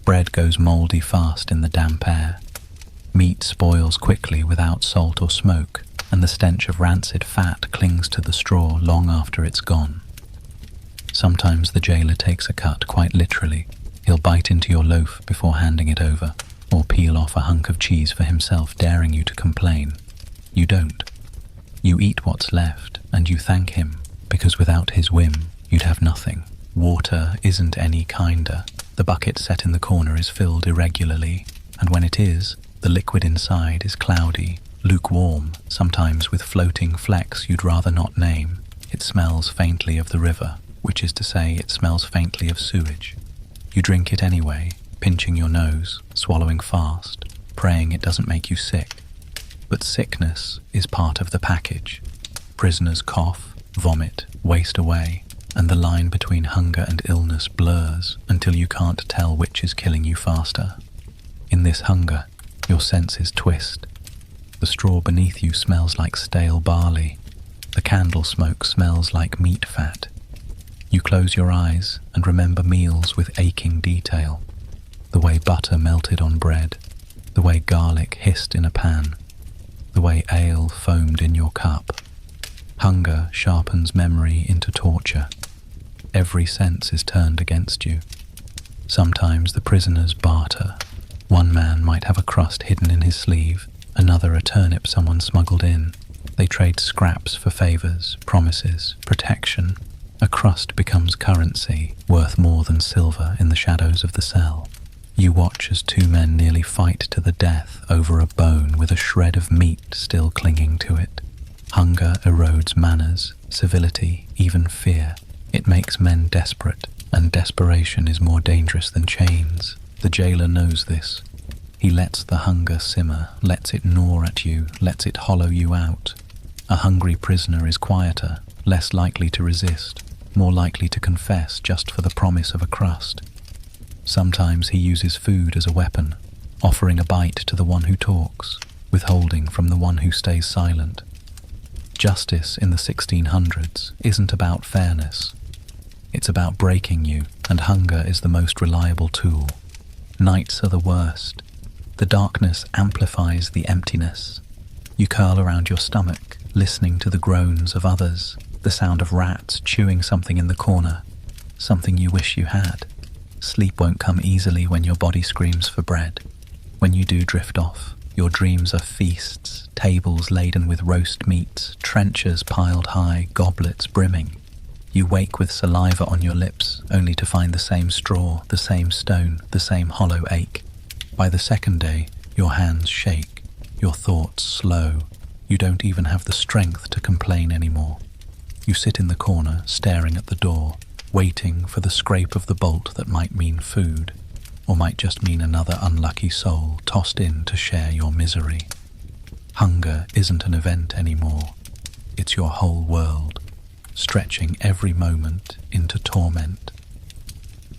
Bread goes mouldy fast in the damp air. Meat spoils quickly without salt or smoke, and the stench of rancid fat clings to the straw long after it's gone. Sometimes the jailer takes a cut quite literally. He'll bite into your loaf before handing it over, or peel off a hunk of cheese for himself, daring you to complain. You don't. You eat what's left, and you thank him, because without his whim, you'd have nothing. Water isn't any kinder. The bucket set in the corner is filled irregularly, and when it is, the liquid inside is cloudy, lukewarm, sometimes with floating flecks you'd rather not name. It smells faintly of the river, which is to say it smells faintly of sewage. You drink it anyway, pinching your nose, swallowing fast, praying it doesn't make you sick. But sickness is part of the package. Prisoners cough, vomit, waste away, and the line between hunger and illness blurs until you can't tell which is killing you faster. In this hunger, your senses twist. The straw beneath you smells like stale barley. The candle smoke smells like meat fat. You close your eyes and remember meals with aching detail. The way butter melted on bread, the way garlic hissed in a pan, the way ale foamed in your cup. Hunger sharpens memory into torture. Every sense is turned against you. Sometimes the prisoners barter. One man might have a crust hidden in his sleeve, another a turnip someone smuggled in. They trade scraps for favours, promises, protection. A crust becomes currency, worth more than silver in the shadows of the cell. You watch as two men nearly fight to the death over a bone with a shred of meat still clinging to it. Hunger erodes manners, civility, even fear. It makes men desperate, and desperation is more dangerous than chains. The jailer knows this. He lets the hunger simmer, lets it gnaw at you, lets it hollow you out. A hungry prisoner is quieter, less likely to resist, more likely to confess just for the promise of a crust. Sometimes he uses food as a weapon, offering a bite to the one who talks, withholding from the one who stays silent. Justice in the 1600s isn't about fairness. It's about breaking you, and hunger is the most reliable tool. Nights are the worst. The darkness amplifies the emptiness. You curl around your stomach, listening to the groans of others, the sound of rats chewing something in the corner, something you wish you had. Sleep won't come easily when your body screams for bread. When you do drift off, your dreams are feasts, tables laden with roast meats, trenchers piled high, goblets brimming. You wake with saliva on your lips, only to find the same straw, the same stone, the same hollow ache. By the second day, your hands shake, your thoughts slow. You don't even have the strength to complain anymore. You sit in the corner, staring at the door, waiting for the scrape of the bolt that might mean food, or might just mean another unlucky soul tossed in to share your misery. Hunger isn't an event anymore. It's your whole world, stretching every moment into torment.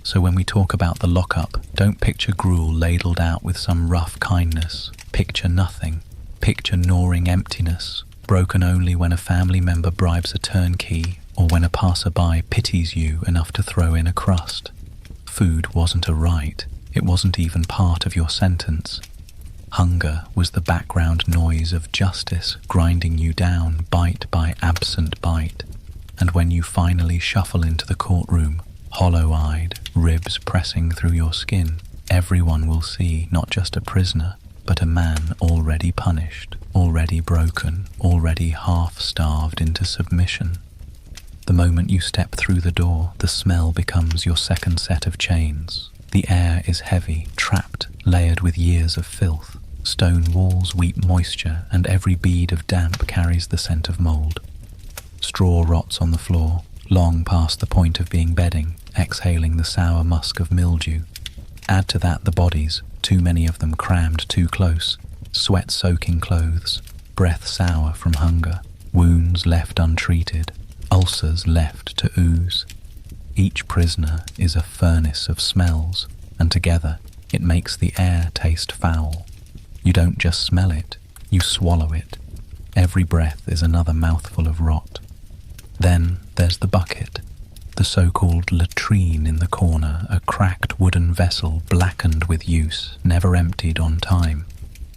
So when we talk about the lockup, don't picture gruel ladled out with some rough kindness. Picture nothing. Picture gnawing emptiness, broken only when a family member bribes a turnkey or when a passerby pities you enough to throw in a crust. Food wasn't a right. It wasn't even part of your sentence. Hunger was the background noise of justice grinding you down bite by absent bite. And when you finally shuffle into the courtroom, hollow-eyed, ribs pressing through your skin, everyone will see not just a prisoner, but a man already punished, already broken, already half-starved into submission. The moment you step through the door, the smell becomes your second set of chains. The air is heavy, trapped, layered with years of filth. Stone walls weep moisture, and every bead of damp carries the scent of mould. Straw rots on the floor, long past the point of being bedding, exhaling the sour musk of mildew. Add to that the bodies, too many of them crammed too close, sweat-soaking clothes, breath sour from hunger, wounds left untreated, ulcers left to ooze. Each prisoner is a furnace of smells, and together it makes the air taste foul. You don't just smell it, you swallow it. Every breath is another mouthful of rot. Then there's the bucket, the so-called latrine in the corner, a cracked wooden vessel blackened with use, never emptied on time.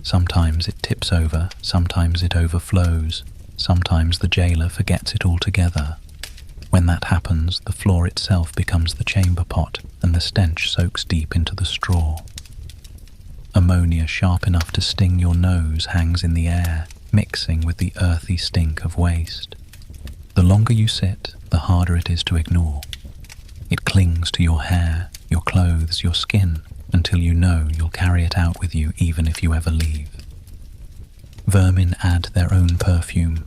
Sometimes it tips over, sometimes it overflows, sometimes the jailer forgets it altogether. When that happens, the floor itself becomes the chamber pot, and the stench soaks deep into the straw. Ammonia sharp enough to sting your nose hangs in the air, mixing with the earthy stink of waste. The longer you sit, the harder it is to ignore. It clings to your hair, your clothes, your skin, until you know you'll carry it get out with you even if you ever leave. Vermin add their own perfume.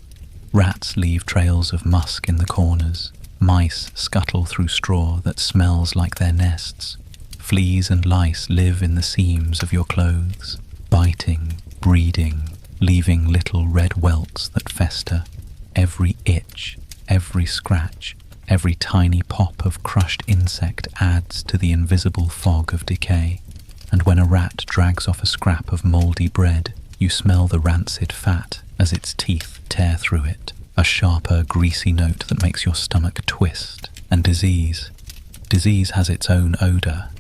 Rats leave trails of musk in the corners. Mice scuttle through straw that smells like their nests. Fleas and lice live in the seams of your clothes, biting, breeding, leaving little red welts that fester. Every itch, every scratch, every tiny pop of crushed insect adds to the invisible fog of decay. And when a rat drags off a scrap of mouldy bread, you smell the rancid fat as its teeth tear through it, a sharper, greasy note that makes your stomach twist. And disease has its own odour.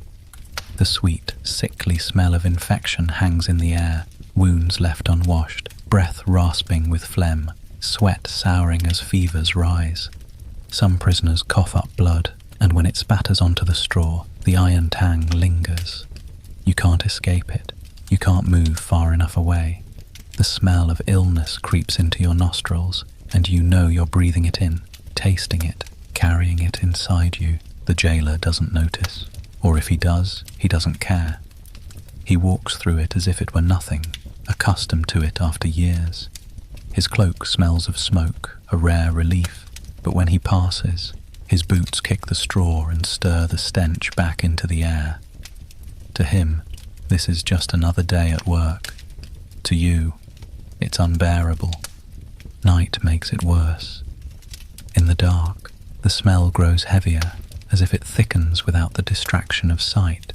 The sweet, sickly smell of infection hangs in the air, wounds left unwashed, breath rasping with phlegm, sweat souring as fevers rise. Some prisoners cough up blood, and when it spatters onto the straw, the iron tang lingers. You can't escape it. You can't move far enough away. The smell of illness creeps into your nostrils, and you know you're breathing it in, tasting it, carrying it inside you. The jailer doesn't notice, or if he does, he doesn't care. He walks through it as if it were nothing, accustomed to it after years. His cloak smells of smoke, a rare relief, but when he passes, his boots kick the straw and stir the stench back into the air. To him, this is just another day at work. To you, it's unbearable. Night makes it worse. In the dark, the smell grows heavier, as if it thickens without the distraction of sight.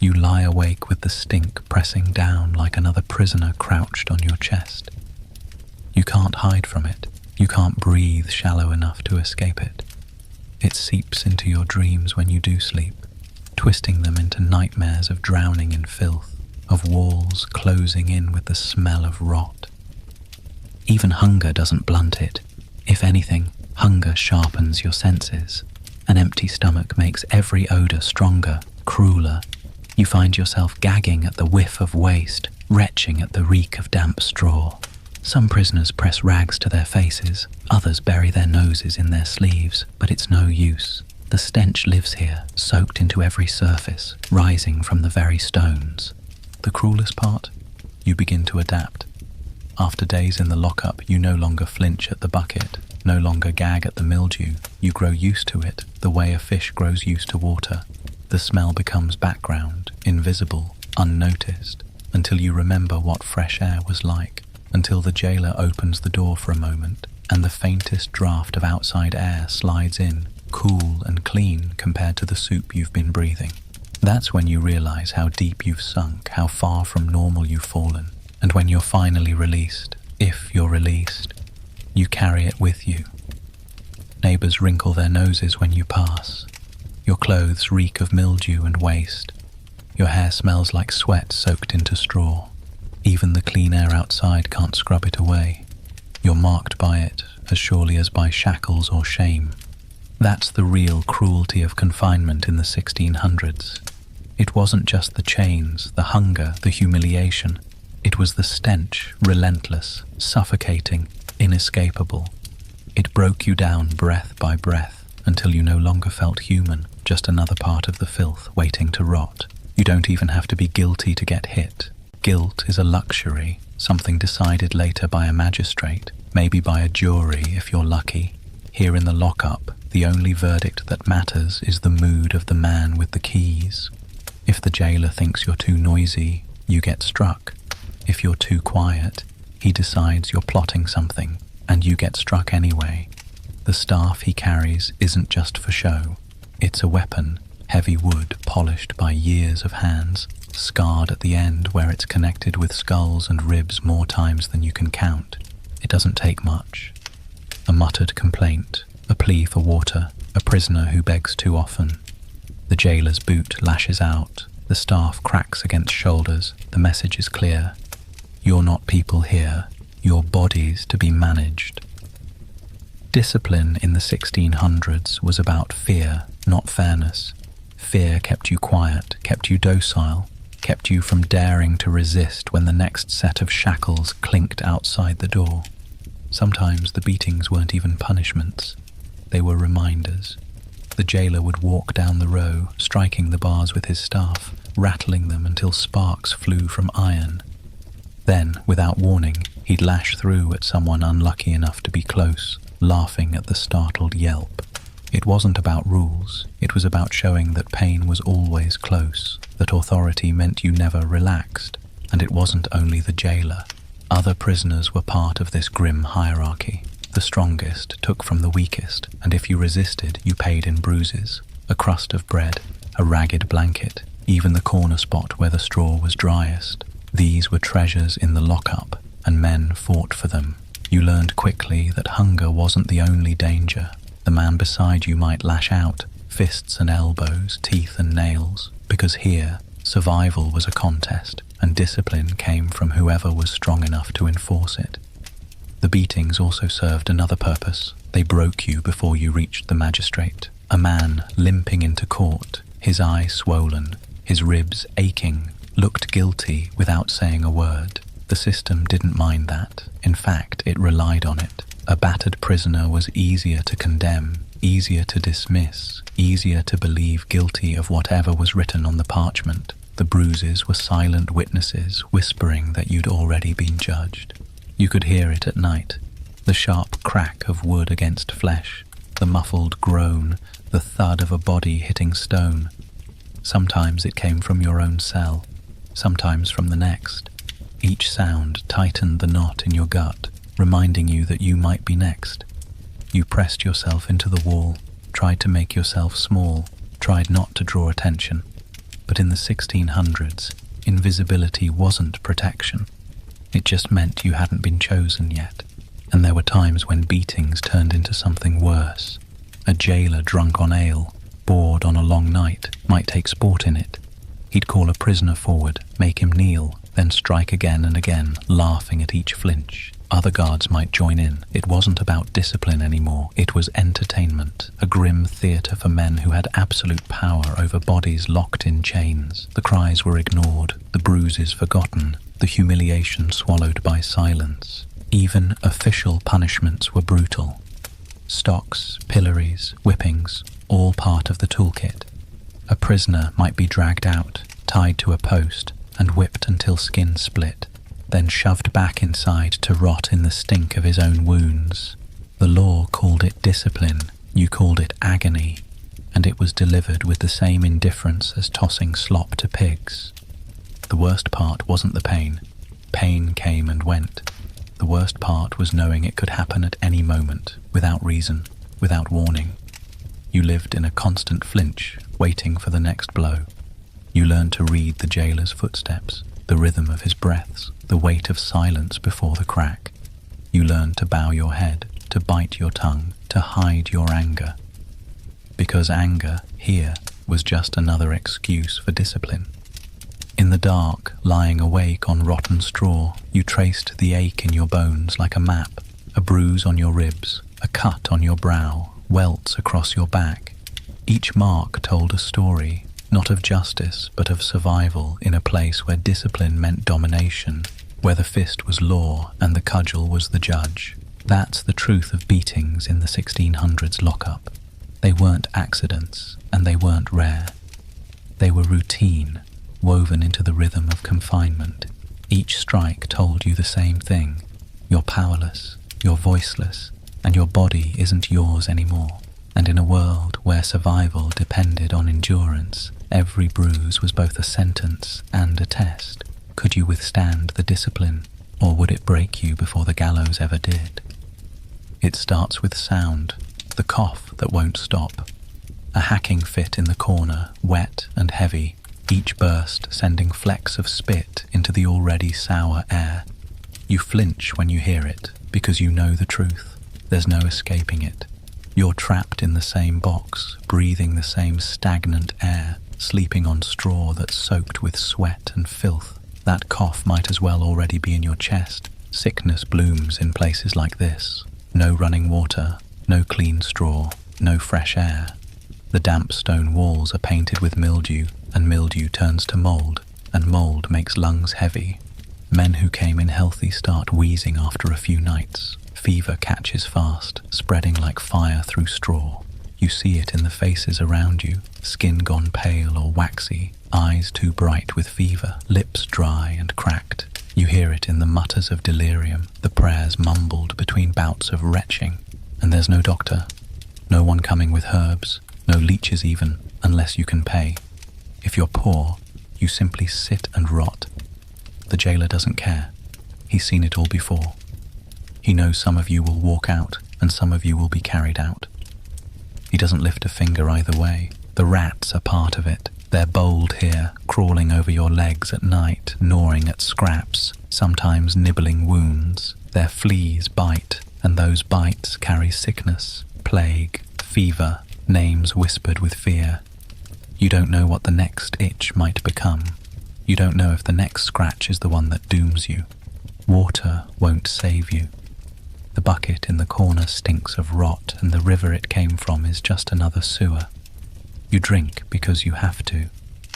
You lie awake with the stink pressing down like another prisoner crouched on your chest. You can't hide from it. You can't breathe shallow enough to escape it. It seeps into your dreams when you do sleep, twisting them into nightmares of drowning in filth, of walls closing in with the smell of rot. Even hunger doesn't blunt it. If anything, hunger sharpens your senses. An empty stomach makes every odour stronger, crueler. You find yourself gagging at the whiff of waste, retching at the reek of damp straw. Some prisoners press rags to their faces, others bury their noses in their sleeves, but it's no use. The stench lives here, soaked into every surface, rising from the very stones. The cruelest part? You begin to adapt. After days in the lockup, you no longer flinch at the bucket, no longer gag at the mildew. You grow used to it, the way a fish grows used to water. The smell becomes background, invisible, unnoticed, until you remember what fresh air was like, until the jailer opens the door for a moment, and the faintest draft of outside air slides in, cool and clean compared to the soup you've been breathing. That's when you realize how deep you've sunk, how far from normal you've fallen. And when you're finally released, if you're released, you carry it with you. Neighbors wrinkle their noses when you pass. Your clothes reek of mildew and waste. Your hair smells like sweat soaked into straw. Even the clean air outside can't scrub it away. You're marked by it as surely as by shackles or shame. That's the real cruelty of confinement in the 1600s. It wasn't just the chains, the hunger, the humiliation. It was the stench, relentless, suffocating, inescapable. It broke you down breath by breath until you no longer felt human, just another part of the filth waiting to rot. You don't even have to be guilty to get hit. Guilt is a luxury, something decided later by a magistrate, maybe by a jury if you're lucky. Here in the lockup, the only verdict that matters is the mood of the man with the keys. If the jailer thinks you're too noisy, you get struck. If you're too quiet, he decides you're plotting something, and you get struck anyway. The staff he carries isn't just for show. It's a weapon, heavy wood polished by years of hands, scarred at the end where it's connected with skulls and ribs more times than you can count. It doesn't take much. A muttered complaint, a plea for water, a prisoner who begs too often. The jailer's boot lashes out, the staff cracks against shoulders, the message is clear. You're not people here, you're bodies to be managed. Discipline in the 1600s was about fear, not fairness. Fear kept you quiet, kept you docile, kept you from daring to resist when the next set of shackles clinked outside the door. Sometimes the beatings weren't even punishments. They were reminders. The jailer would walk down the row, striking the bars with his staff, rattling them until sparks flew from iron. Then, without warning, he'd lash through at someone unlucky enough to be close, laughing at the startled yelp. It wasn't about rules, it was about showing that pain was always close, that authority meant you never relaxed, and it wasn't only the jailer. Other prisoners were part of this grim hierarchy. The strongest took from the weakest, and if you resisted, you paid in bruises, a crust of bread, a ragged blanket, even the corner spot where the straw was driest. These were treasures in the lockup, and men fought for them. You learned quickly that hunger wasn't the only danger. The man beside you might lash out, fists and elbows, teeth and nails, because here, survival was a contest, and discipline came from whoever was strong enough to enforce it. The beatings also served another purpose. They broke you before you reached the magistrate. A man limping into court, his eye swollen, his ribs aching, looked guilty without saying a word. The system didn't mind that. In fact, it relied on it. A battered prisoner was easier to condemn, easier to dismiss, easier to believe guilty of whatever was written on the parchment. The bruises were silent witnesses whispering that you'd already been judged. You could hear it at night, the sharp crack of wood against flesh, the muffled groan, the thud of a body hitting stone. Sometimes it came from your own cell, sometimes from the next. Each sound tightened the knot in your gut, reminding you that you might be next. You pressed yourself into the wall, tried to make yourself small, tried not to draw attention. But in the 1600s, invisibility wasn't protection. It just meant you hadn't been chosen yet. And there were times when beatings turned into something worse. A jailer drunk on ale, bored on a long night, might take sport in it. He'd call a prisoner forward, make him kneel, then strike again and again, laughing at each flinch. Other guards might join in. It wasn't about discipline anymore. It was entertainment, a grim theatre for men who had absolute power over bodies locked in chains. The cries were ignored, the bruises forgotten, the humiliation swallowed by silence. Even official punishments were brutal. Stocks, pillories, whippings, all part of the toolkit. A prisoner might be dragged out, tied to a post, and whipped until skin split, then shoved back inside to rot in the stink of his own wounds. The law called it discipline, you called it agony, and it was delivered with the same indifference as tossing slop to pigs. The worst part wasn't the pain. Pain came and went. The worst part was knowing it could happen at any moment, without reason, without warning. You lived in a constant flinch, waiting for the next blow. You learned to read the jailer's footsteps, the rhythm of his breaths, the weight of silence before the crack. You learned to bow your head, to bite your tongue, to hide your anger. Because anger, here, was just another excuse for discipline. In the dark, lying awake on rotten straw, you traced the ache in your bones like a map, a bruise on your ribs, a cut on your brow, welts across your back. Each mark told a story, not of justice, but of survival in a place where discipline meant domination, where the fist was law and the cudgel was the judge. That's the truth of beatings in the 1600s lockup. They weren't accidents, and they weren't rare. They were routine, woven into the rhythm of confinement. Each strike told you the same thing. You're powerless, you're voiceless, and your body isn't yours anymore. And in a world where survival depended on endurance, every bruise was both a sentence and a test. Could you withstand the discipline, or would it break you before the gallows ever did? It starts with sound, the cough that won't stop. A hacking fit in the corner, wet and heavy, each burst sending flecks of spit into the already sour air. You flinch when you hear it, because you know the truth. There's no escaping it. You're trapped in the same box, breathing the same stagnant air, sleeping on straw that's soaked with sweat and filth. That cough might as well already be in your chest. Sickness blooms in places like this. No running water, no clean straw, no fresh air. The damp stone walls are painted with mildew, and mildew turns to mould, and mould makes lungs heavy. Men who came in healthy start wheezing after a few nights. Fever catches fast, spreading like fire through straw. You see it in the faces around you, skin gone pale or waxy, eyes too bright with fever, lips dry and cracked. You hear it in the mutters of delirium, the prayers mumbled between bouts of retching. And there's no doctor, no one coming with herbs, no leeches even, unless you can pay. If you're poor, you simply sit and rot. The jailer doesn't care. He's seen it all before. He knows some of you will walk out and some of you will be carried out. He doesn't lift a finger either way. The rats are part of it. They're bold here, crawling over your legs at night, gnawing at scraps, sometimes nibbling wounds. Their fleas bite, and those bites carry sickness, plague, fever, names whispered with fear. You don't know what the next itch might become. You don't know if the next scratch is the one that dooms you. Water won't save you. The bucket in the corner stinks of rot, and the river it came from is just another sewer. You drink because you have to,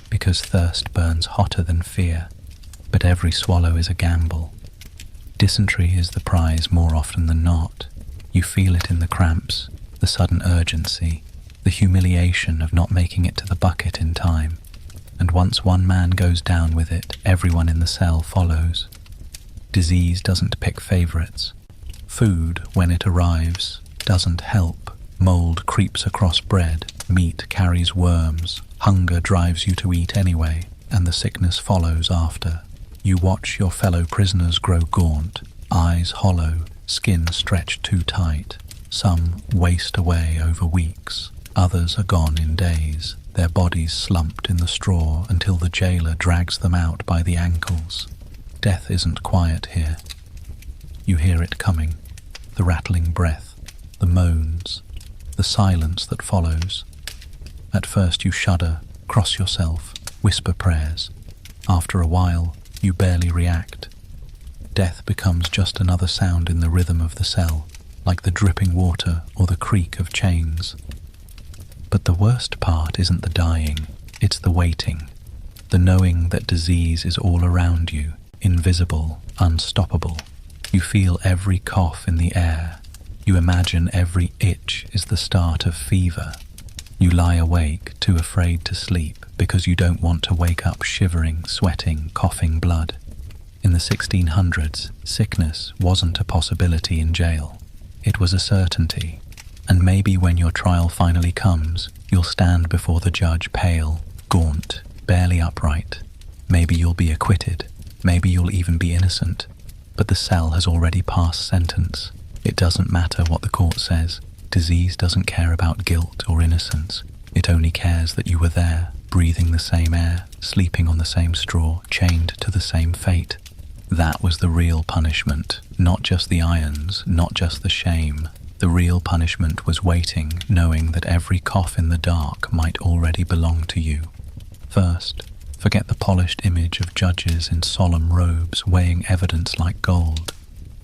because thirst burns hotter than fear, but every swallow is a gamble. Dysentery is the prize more often than not. You feel it in the cramps, the sudden urgency, the humiliation of not making it to the bucket in time. And once one man goes down with it, everyone in the cell follows. Disease doesn't pick favorites. Food, when it arrives, doesn't help. Mold creeps across bread, meat carries worms, hunger drives you to eat anyway, and the sickness follows after. You watch your fellow prisoners grow gaunt, eyes hollow, skin stretched too tight. Some waste away over weeks, others are gone in days, their bodies slumped in the straw until the jailer drags them out by the ankles. Death isn't quiet here. You hear it coming, the rattling breath, the moans, the silence that follows. At first you shudder, cross yourself, whisper prayers. After a while, you barely react. Death becomes just another sound in the rhythm of the cell, like the dripping water or the creak of chains. But the worst part isn't the dying, it's the waiting, the knowing that disease is all around you, invisible, unstoppable. You feel every cough in the air. You imagine every itch is the start of fever. You lie awake, too afraid to sleep, because you don't want to wake up shivering, sweating, coughing blood. In the 1600s, sickness wasn't a possibility in jail. It was a certainty. And maybe when your trial finally comes, you'll stand before the judge pale, gaunt, barely upright. Maybe you'll be acquitted. Maybe you'll even be innocent. But the cell has already passed sentence. It doesn't matter what the court says. Disease doesn't care about guilt or innocence. It only cares that you were there, breathing the same air, sleeping on the same straw, chained to the same fate. That was the real punishment, not just the irons, not just the shame. The real punishment was waiting, knowing that every cough in the dark might already belong to you. First, forget the polished image of judges in solemn robes weighing evidence like gold.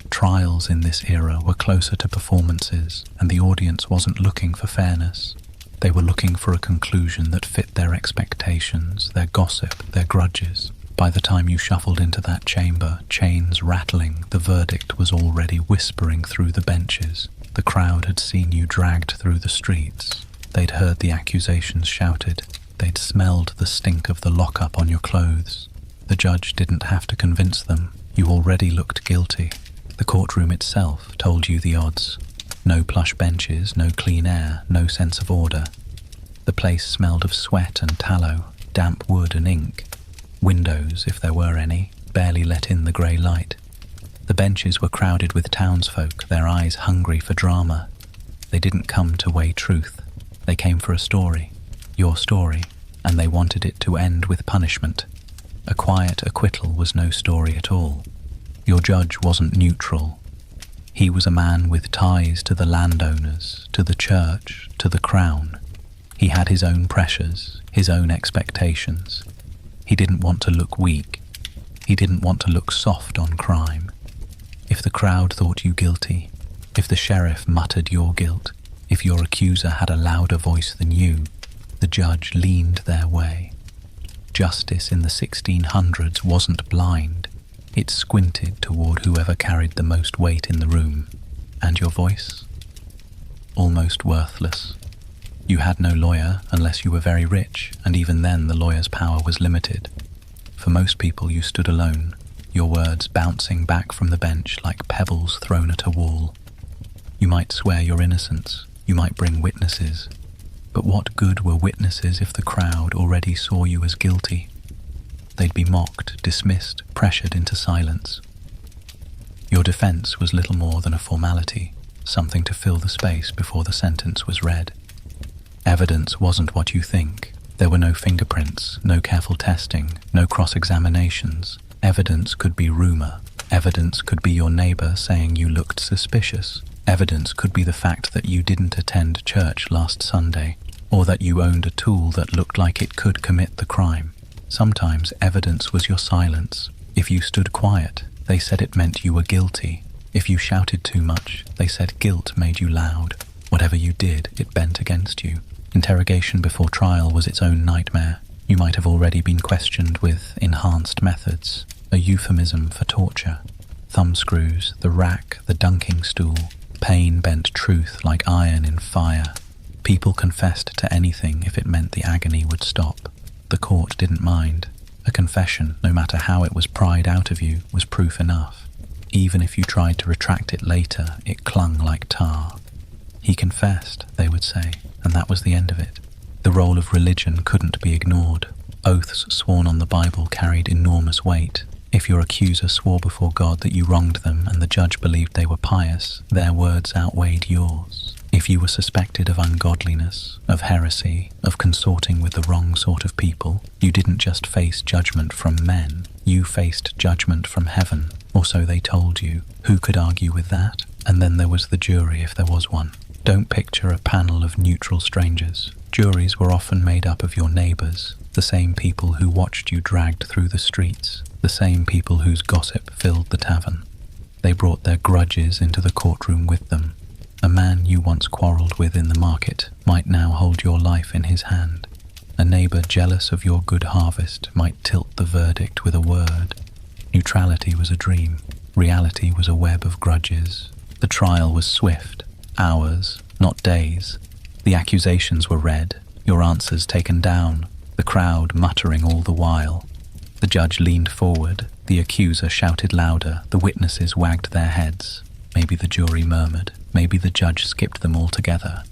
Trials in this era were closer to performances, and the audience wasn't looking for fairness. They were looking for a conclusion that fit their expectations, their gossip, their grudges. By the time you shuffled into that chamber, chains rattling, the verdict was already whispering through the benches. The crowd had seen you dragged through the streets. They'd heard the accusations shouted. They'd smelled the stink of the lockup on your clothes. The judge didn't have to convince them. You already looked guilty. The courtroom itself told you the odds. No plush benches, no clean air, no sense of order. The place smelled of sweat and tallow, damp wood and ink. Windows, if there were any, barely let in the grey light. The benches were crowded with townsfolk, their eyes hungry for drama. They didn't come to weigh truth. They came for a story, your story, and they wanted it to end with punishment. A quiet acquittal was no story at all. Your judge wasn't neutral. He was a man with ties to the landowners, to the church, to the crown. He had his own pressures, his own expectations. He didn't want to look weak. He didn't want to look soft on crime. If the crowd thought you guilty, if the sheriff muttered your guilt, if your accuser had a louder voice than you, the judge leaned their way. Justice in the 1600s wasn't blind. It squinted toward whoever carried the most weight in the room. And your voice? Almost worthless. You had no lawyer unless you were very rich, and even then the lawyer's power was limited. For most people you stood alone, your words bouncing back from the bench like pebbles thrown at a wall. You might swear your innocence, you might bring witnesses, but what good were witnesses if the crowd already saw you as guilty? They'd be mocked, dismissed, pressured into silence. Your defense was little more than a formality, something to fill the space before the sentence was read. Evidence wasn't what you think. There were no fingerprints, no careful testing, no cross-examinations. Evidence could be rumor. Evidence could be your neighbor saying you looked suspicious. Evidence could be the fact that you didn't attend church last Sunday, or that you owned a tool that looked like it could commit the crime. Sometimes evidence was your silence. If you stood quiet, they said it meant you were guilty. If you shouted too much, they said guilt made you loud. Whatever you did, it bent against you. Interrogation before trial was its own nightmare. You might have already been questioned with enhanced methods, a euphemism for torture. Thumbscrews, the rack, the dunking stool. Pain bent truth like iron in fire. People confessed to anything if it meant the agony would stop. The court didn't mind. A confession, no matter how it was pried out of you, was proof enough. Even if you tried to retract it later, it clung like tar. He confessed, they would say, and that was the end of it. The role of religion couldn't be ignored. Oaths sworn on the Bible carried enormous weight. If your accuser swore before God that you wronged them and the judge believed they were pious, their words outweighed yours. If you were suspected of ungodliness, of heresy, of consorting with the wrong sort of people, you didn't just face judgment from men, you faced judgment from heaven, or so they told you. Who could argue with that? And then there was the jury if there was one. Don't picture a panel of neutral strangers. Juries were often made up of your neighbors, the same people who watched you dragged through the streets, the same people whose gossip filled the tavern. They brought their grudges into the courtroom with them. A man you once quarreled with in the market might now hold your life in his hand. A neighbor jealous of your good harvest might tilt the verdict with a word. Neutrality was a dream. Reality was a web of grudges. The trial was swift. Hours, not days. The accusations were read, your answers taken down, the crowd muttering all the while. The judge leaned forward, the accuser shouted louder, the witnesses wagged their heads. Maybe the jury murmured, maybe the judge skipped them altogether.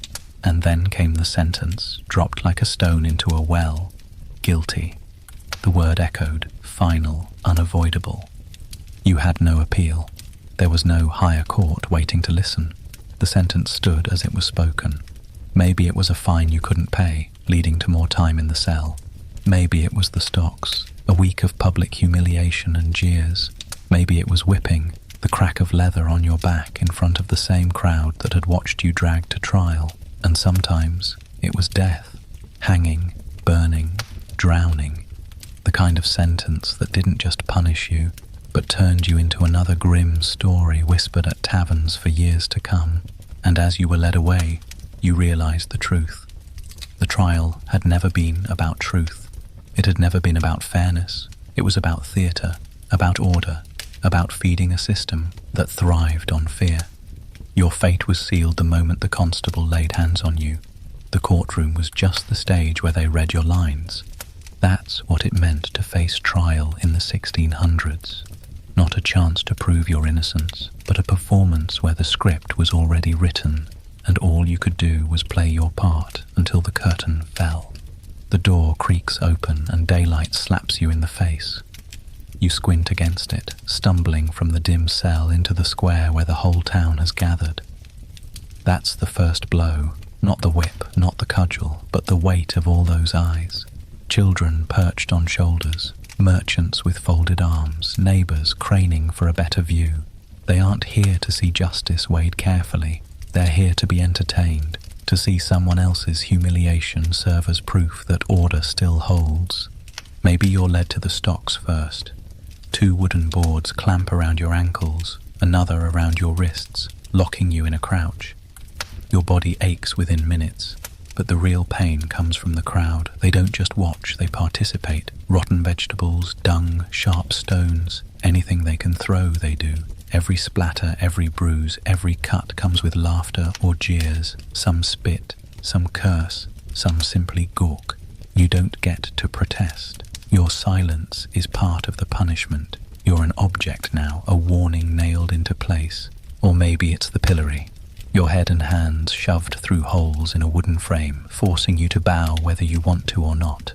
And then came the sentence, dropped like a stone into a well. Guilty. The word echoed, final, unavoidable. You had no appeal. There was no higher court waiting to listen. The sentence stood as it was spoken. Maybe it was a fine you couldn't pay, leading to more time in the cell. Maybe it was the stocks, a week of public humiliation and jeers. Maybe it was whipping, the crack of leather on your back in front of the same crowd that had watched you dragged to trial. And sometimes it was death, hanging, burning, drowning. The kind of sentence that didn't just punish you, but turned you into another grim story whispered at taverns for years to come. And as you were led away, you realized the truth. The trial had never been about truth. It had never been about fairness. It was about theatre, about order, about feeding a system that thrived on fear. Your fate was sealed the moment the constable laid hands on you. The courtroom was just the stage where they read your lines. That's what it meant to face trial in the 1600s. Not a chance to prove your innocence, but a performance where the script was already written, and all you could do was play your part until the curtain fell. The door creaks open and daylight slaps you in the face. You squint against it, stumbling from the dim cell into the square where the whole town has gathered. That's the first blow, not the whip, not the cudgel, but the weight of all those eyes. Children perched on shoulders, merchants with folded arms, neighbors craning for a better view. They aren't here to see justice weighed carefully. They're here to be entertained, to see someone else's humiliation serve as proof that order still holds. Maybe you're led to the stocks first. 2 wooden boards clamp around your ankles, another around your wrists, locking you in a crouch. Your body aches within minutes, but the real pain comes from the crowd. They don't just watch, they participate. Rotten vegetables, dung, sharp stones, anything they can throw, they do. Every splatter, every bruise, every cut comes with laughter or jeers. Some spit, Some curse, some simply gawk. You don't get to protest. Your silence is part of the punishment. You're an object now, a warning nailed into place. Or maybe it's the pillory. Your head and hands shoved through holes in a wooden frame, forcing you to bow whether you want to or not.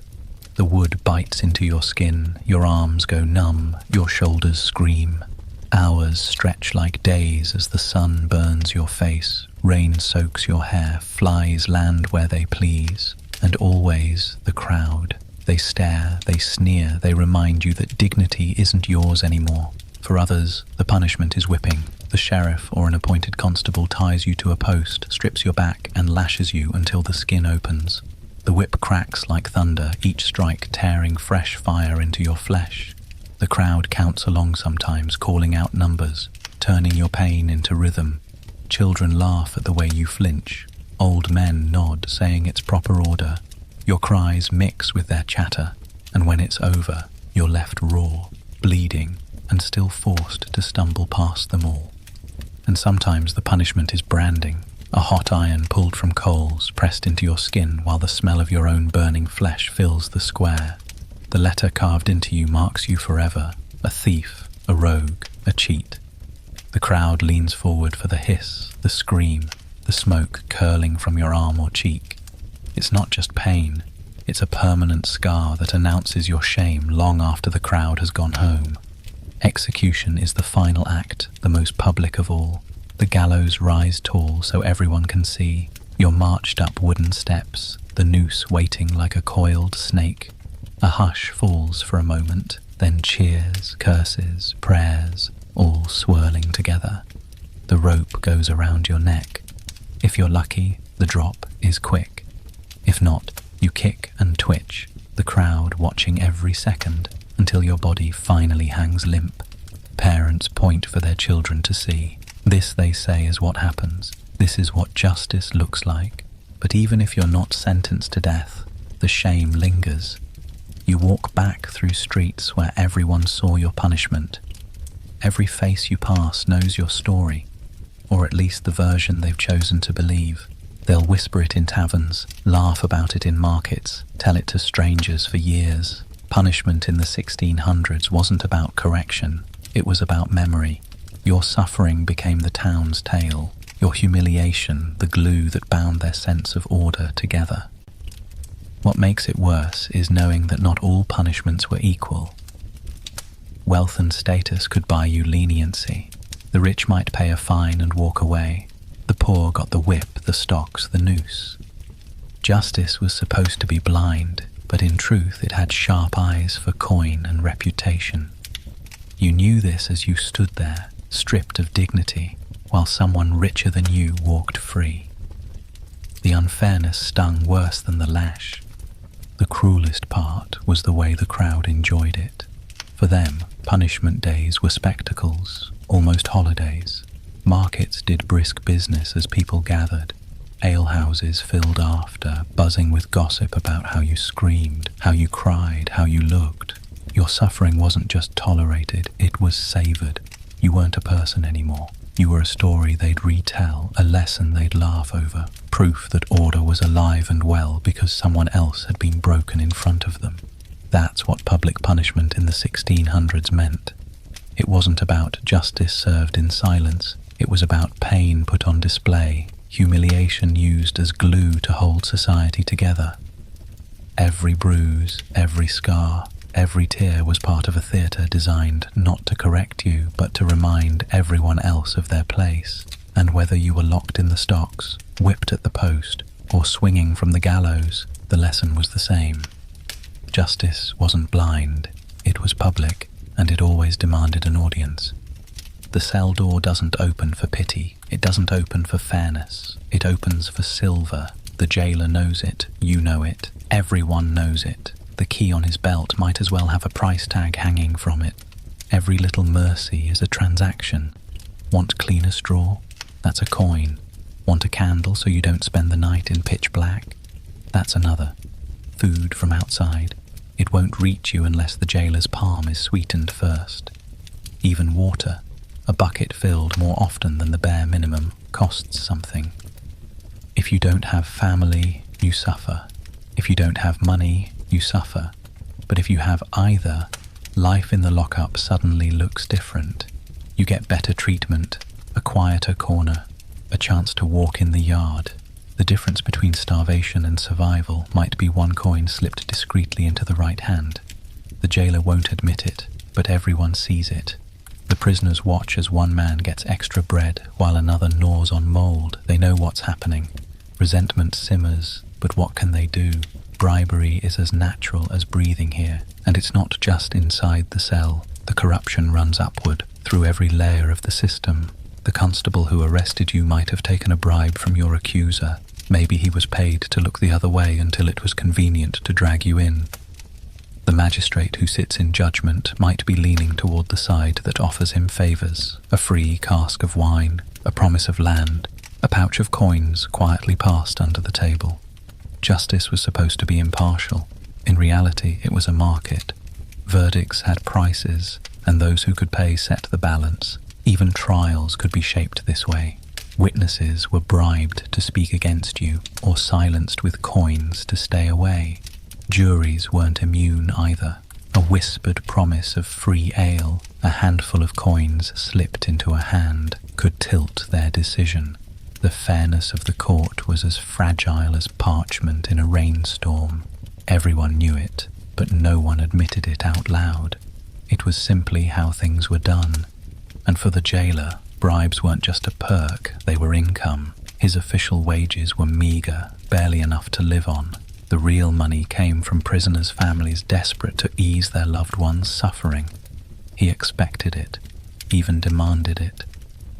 The wood bites into your skin, your arms go numb, your shoulders scream. Hours stretch like days as the sun burns your face, rain soaks your hair, flies land where they please. And always the crowd. They stare, they sneer, they remind you that dignity isn't yours anymore. For others, the punishment is whipping. The sheriff or an appointed constable ties you to a post, strips your back, and lashes you until the skin opens. The whip cracks like thunder, each strike tearing fresh fire into your flesh. The crowd counts along sometimes, calling out numbers, turning your pain into rhythm. Children laugh at the way you flinch. Old men nod, saying it's proper order. Your cries mix with their chatter, and when it's over, you're left raw, bleeding, and still forced to stumble past them all. And sometimes the punishment is branding, a hot iron pulled from coals, pressed into your skin while the smell of your own burning flesh fills the square. The letter carved into you marks you forever, a thief, a rogue, a cheat. The crowd leans forward for the hiss, the scream, the smoke curling from your arm or cheek. It's not just pain, it's a permanent scar that announces your shame long after the crowd has gone home. Execution is the final act, the most public of all. The gallows rise tall so everyone can see. You're marched up wooden steps, the noose waiting like a coiled snake. A hush falls for a moment, then cheers, curses, prayers, all swirling together. The rope goes around your neck. If you're lucky, the drop is quick. If not, you kick and twitch, the crowd watching every second until your body finally hangs limp. Parents point for their children to see. This, they say, is what happens. This is what justice looks like. But even if you're not sentenced to death, the shame lingers. You walk back through streets where everyone saw your punishment. Every face you pass knows your story, or at least the version they've chosen to believe. They'll whisper it in taverns, laugh about it in markets, tell it to strangers for years. Punishment in the 1600s wasn't about correction, it was about memory. Your suffering became the town's tale, your humiliation the glue that bound their sense of order together. What makes it worse is knowing that not all punishments were equal. Wealth and status could buy you leniency. The rich might pay a fine and walk away. The poor got the whip, the stocks, the noose. Justice was supposed to be blind, but in truth it had sharp eyes for coin and reputation. You knew this as you stood there, stripped of dignity, while someone richer than you walked free. The unfairness stung worse than the lash. The cruelest part was the way the crowd enjoyed it. For them, punishment days were spectacles, almost holidays. Markets did brisk business as people gathered. Alehouses filled after, buzzing with gossip about how you screamed, how you cried, how you looked. Your suffering wasn't just tolerated, it was savoured. You weren't a person anymore. You were a story they'd retell, a lesson they'd laugh over, proof that order was alive and well because someone else had been broken in front of them. That's what public punishment in the 1600s meant. It wasn't about justice served in silence, it was about pain put on display, humiliation used as glue to hold society together. Every bruise, every scar, every tear was part of a theatre designed not to correct you, but to remind everyone else of their place. And whether you were locked in the stocks, whipped at the post, or swinging from the gallows, the lesson was the same. Justice wasn't blind, it was public, and it always demanded an audience. The cell door doesn't open for pity, it doesn't open for fairness, it opens for silver. The jailer knows it, you know it, everyone knows it. The key on his belt might as well have a price tag hanging from it. Every little mercy is a transaction. Want cleaner straw? That's a coin. Want a candle so you don't spend the night in pitch black? That's another. Food from outside. It won't reach you unless the jailer's palm is sweetened first. Even water, a bucket filled more often than the bare minimum, costs something. If you don't have family, you suffer. If you don't have money, you suffer. But if you have either, life in the lockup suddenly looks different. You get better treatment, a quieter corner, a chance to walk in the yard. The difference between starvation and survival might be one coin slipped discreetly into the right hand. The jailer won't admit it, but everyone sees it. The prisoners watch as one man gets extra bread while another gnaws on mold. They know what's happening. Resentment simmers, but what can they do? Bribery is as natural as breathing here, and it's not just inside the cell. The corruption runs upward, through every layer of the system. The constable who arrested you might have taken a bribe from your accuser. Maybe he was paid to look the other way until it was convenient to drag you in. The magistrate who sits in judgment might be leaning toward the side that offers him favors, a free cask of wine, a promise of land, a pouch of coins quietly passed under the table. Justice was supposed to be impartial. In reality, it was a market. Verdicts had prices, and those who could pay set the balance. Even trials could be shaped this way. Witnesses were bribed to speak against you, or silenced with coins to stay away. Juries weren't immune either. A whispered promise of free ale, a handful of coins slipped into a hand, could tilt their decision. The fairness of the court was as fragile as parchment in a rainstorm. Everyone knew it, but no one admitted it out loud. It was simply how things were done. And for the jailer, bribes weren't just a perk, they were income. His official wages were meager, barely enough to live on. The real money came from prisoners' families desperate to ease their loved ones' suffering. He expected it, even demanded it.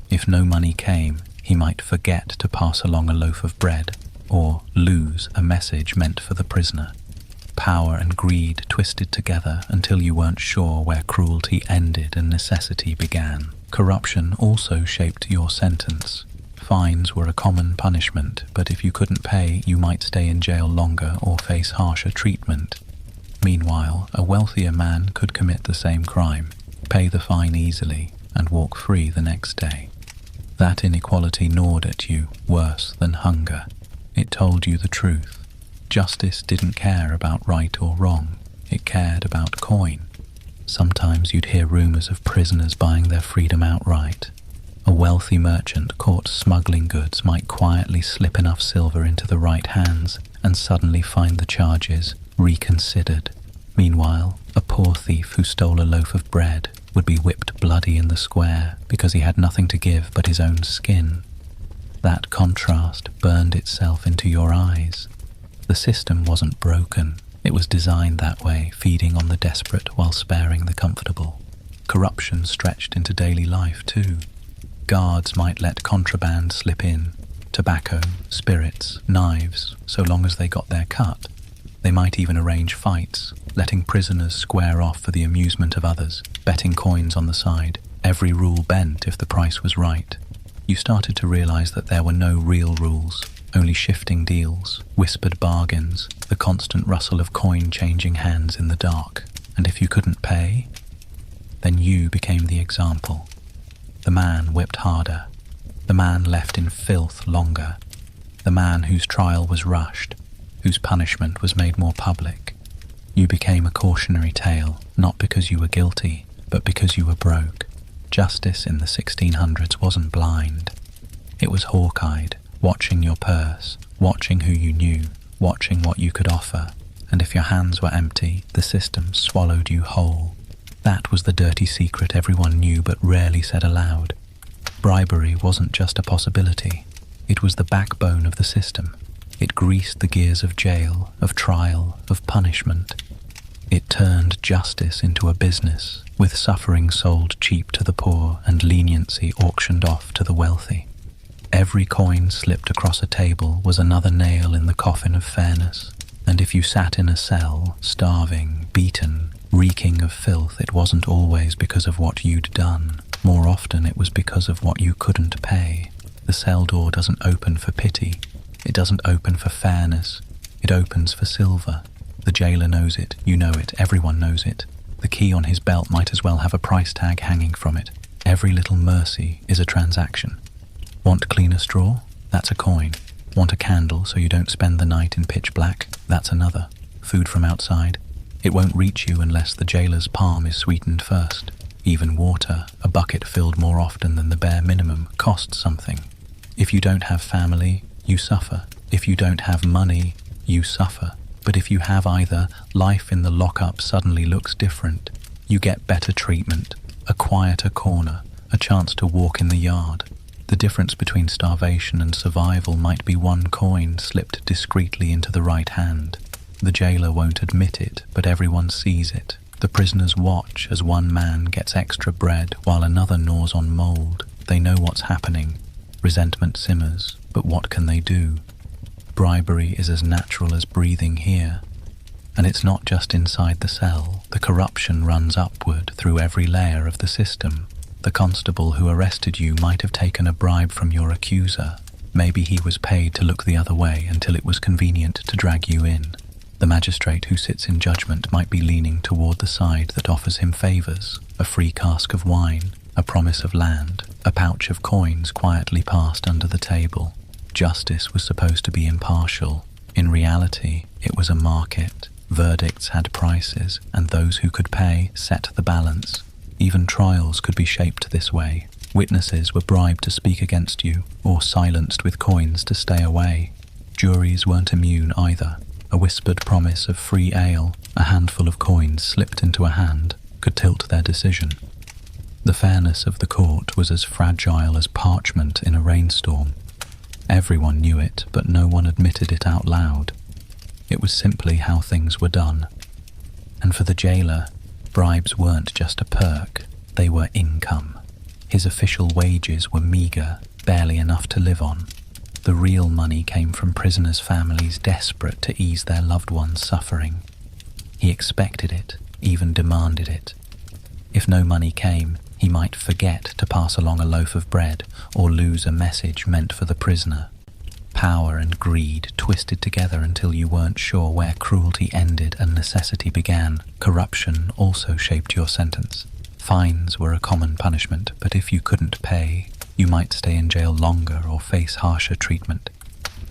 If no money came, he might forget to pass along a loaf of bread, or lose a message meant for the prisoner. Power and greed twisted together until you weren't sure where cruelty ended and necessity began. Corruption also shaped your sentence. Fines were a common punishment, but if you couldn't pay, you might stay in jail longer or face harsher treatment. Meanwhile, a wealthier man could commit the same crime, pay the fine easily, and walk free the next day. That inequality gnawed at you worse than hunger. It told you the truth. Justice didn't care about right or wrong. It cared about coin. Sometimes you'd hear rumors of prisoners buying their freedom outright. A wealthy merchant caught smuggling goods might quietly slip enough silver into the right hands and suddenly find the charges reconsidered. Meanwhile, a poor thief who stole a loaf of bread would be whipped bloody in the square because he had nothing to give but his own skin. That contrast burned itself into your eyes. The system wasn't broken. It was designed that way, feeding on the desperate while sparing the comfortable. Corruption stretched into daily life too. Guards might let contraband slip in, tobacco, spirits, knives, so long as they got their cut. They might even arrange fights, letting prisoners square off for the amusement of others, betting coins on the side, every rule bent if the price was right. You started to realize that there were no real rules, only shifting deals, whispered bargains, the constant rustle of coin changing hands in the dark. And if you couldn't pay, then you became the example. The man whipped harder, the man left in filth longer, the man whose trial was rushed, whose punishment was made more public. You became a cautionary tale, not because you were guilty, but because you were broke. Justice in the 1600s wasn't blind. It was hawk-eyed, watching your purse, watching who you knew, watching what you could offer. And if your hands were empty, the system swallowed you whole. That was the dirty secret everyone knew but rarely said aloud. Bribery wasn't just a possibility. It was the backbone of the system. It greased the gears of jail, of trial, of punishment. It turned justice into a business, with suffering sold cheap to the poor and leniency auctioned off to the wealthy. Every coin slipped across a table was another nail in the coffin of fairness. And if you sat in a cell, starving, beaten, reeking of filth, it wasn't always because of what you'd done. More often it was because of what you couldn't pay. The cell door doesn't open for pity. It doesn't open for fairness. It opens for silver. The jailer knows it, you know it, everyone knows it. The key on his belt might as well have a price tag hanging from it. Every little mercy is a transaction. Want cleaner straw? That's a coin. Want a candle so you don't spend the night in pitch black? That's another. Food from outside? It won't reach you unless the jailer's palm is sweetened first. Even water, a bucket filled more often than the bare minimum, costs something. If you don't have family, you suffer. If you don't have money, you suffer. But if you have either, life in the lockup suddenly looks different. You get better treatment, a quieter corner, a chance to walk in the yard. The difference between starvation and survival might be one coin slipped discreetly into the right hand. The jailer won't admit it, but everyone sees it. The prisoners watch as one man gets extra bread while another gnaws on mold. They know what's happening. Resentment simmers, but what can they do? Bribery is as natural as breathing here. And it's not just inside the cell. The corruption runs upward through every layer of the system. The constable who arrested you might have taken a bribe from your accuser. Maybe he was paid to look the other way until it was convenient to drag you in. The magistrate who sits in judgment might be leaning toward the side that offers him favors, a free cask of wine, a promise of land, a pouch of coins quietly passed under the table. Justice was supposed to be impartial. In reality, it was a market. Verdicts had prices, and those who could pay set the balance. Even trials could be shaped this way. Witnesses were bribed to speak against you, or silenced with coins to stay away. Juries weren't immune either. A whispered promise of free ale, a handful of coins slipped into a hand, could tilt their decision. The fairness of the court was as fragile as parchment in a rainstorm. Everyone knew it, but no one admitted it out loud. It was simply how things were done. And for the jailer, bribes weren't just a perk, they were income. His official wages were meager, barely enough to live on. The real money came from prisoners' families desperate to ease their loved ones' suffering. He expected it, even demanded it. If no money came, he might forget to pass along a loaf of bread or lose a message meant for the prisoner. Power and greed twisted together until you weren't sure where cruelty ended and necessity began. Corruption also shaped your sentence. Fines were a common punishment, but if you couldn't pay, you might stay in jail longer or face harsher treatment.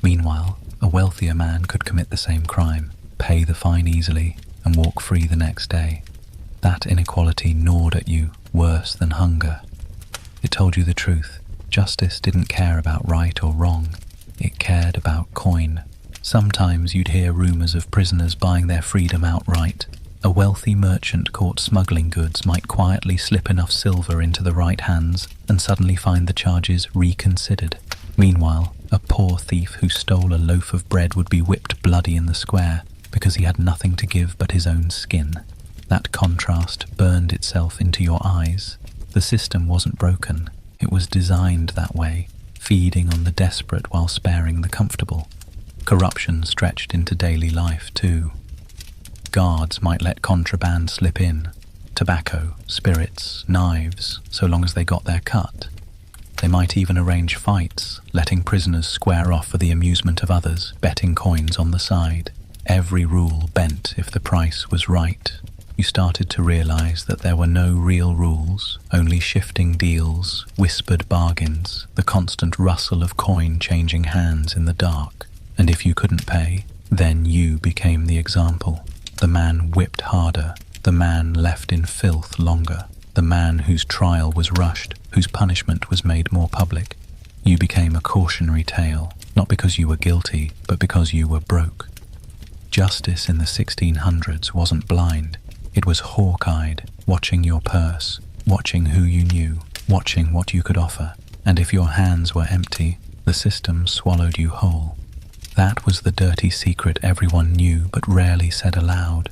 Meanwhile, a wealthier man could commit the same crime, pay the fine easily, and walk free the next day. That inequality gnawed at you worse than hunger. It told you the truth. Justice didn't care about right or wrong. It cared about coin. Sometimes you'd hear rumors of prisoners buying their freedom outright. A wealthy merchant caught smuggling goods might quietly slip enough silver into the right hands and suddenly find the charges reconsidered. Meanwhile, a poor thief who stole a loaf of bread would be whipped bloody in the square because he had nothing to give but his own skin. That contrast burned itself into your eyes. The system wasn't broken. It was designed that way, feeding on the desperate while sparing the comfortable. Corruption stretched into daily life too. Guards might let contraband slip in. Tobacco, spirits, knives, so long as they got their cut. They might even arrange fights, letting prisoners square off for the amusement of others, betting coins on the side. Every rule bent if the price was right. You started to realize that there were no real rules, only shifting deals, whispered bargains, the constant rustle of coin changing hands in the dark. And if you couldn't pay, then you became the example. The man whipped harder, the man left in filth longer, the man whose trial was rushed, whose punishment was made more public. You became a cautionary tale, not because you were guilty, but because you were broke. Justice in the 1600s wasn't blind. It was hawk-eyed, watching your purse, watching who you knew, watching what you could offer. And if your hands were empty, the system swallowed you whole. That was the dirty secret everyone knew but rarely said aloud.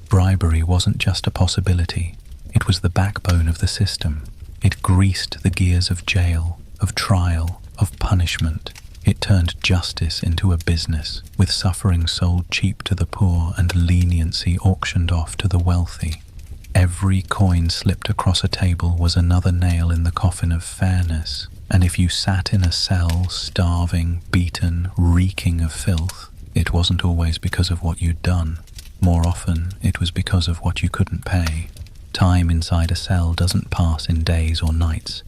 Bribery wasn't just a possibility. It was the backbone of the system. It greased the gears of jail, of trial, of punishment. It turned justice into a business, with suffering sold cheap to the poor and leniency auctioned off to the wealthy. Every coin slipped across a table was another nail in the coffin of fairness, and if you sat in a cell, starving, beaten, reeking of filth, it wasn't always because of what you'd done. More often, it was because of what you couldn't pay. Time inside a cell doesn't pass in days or nights.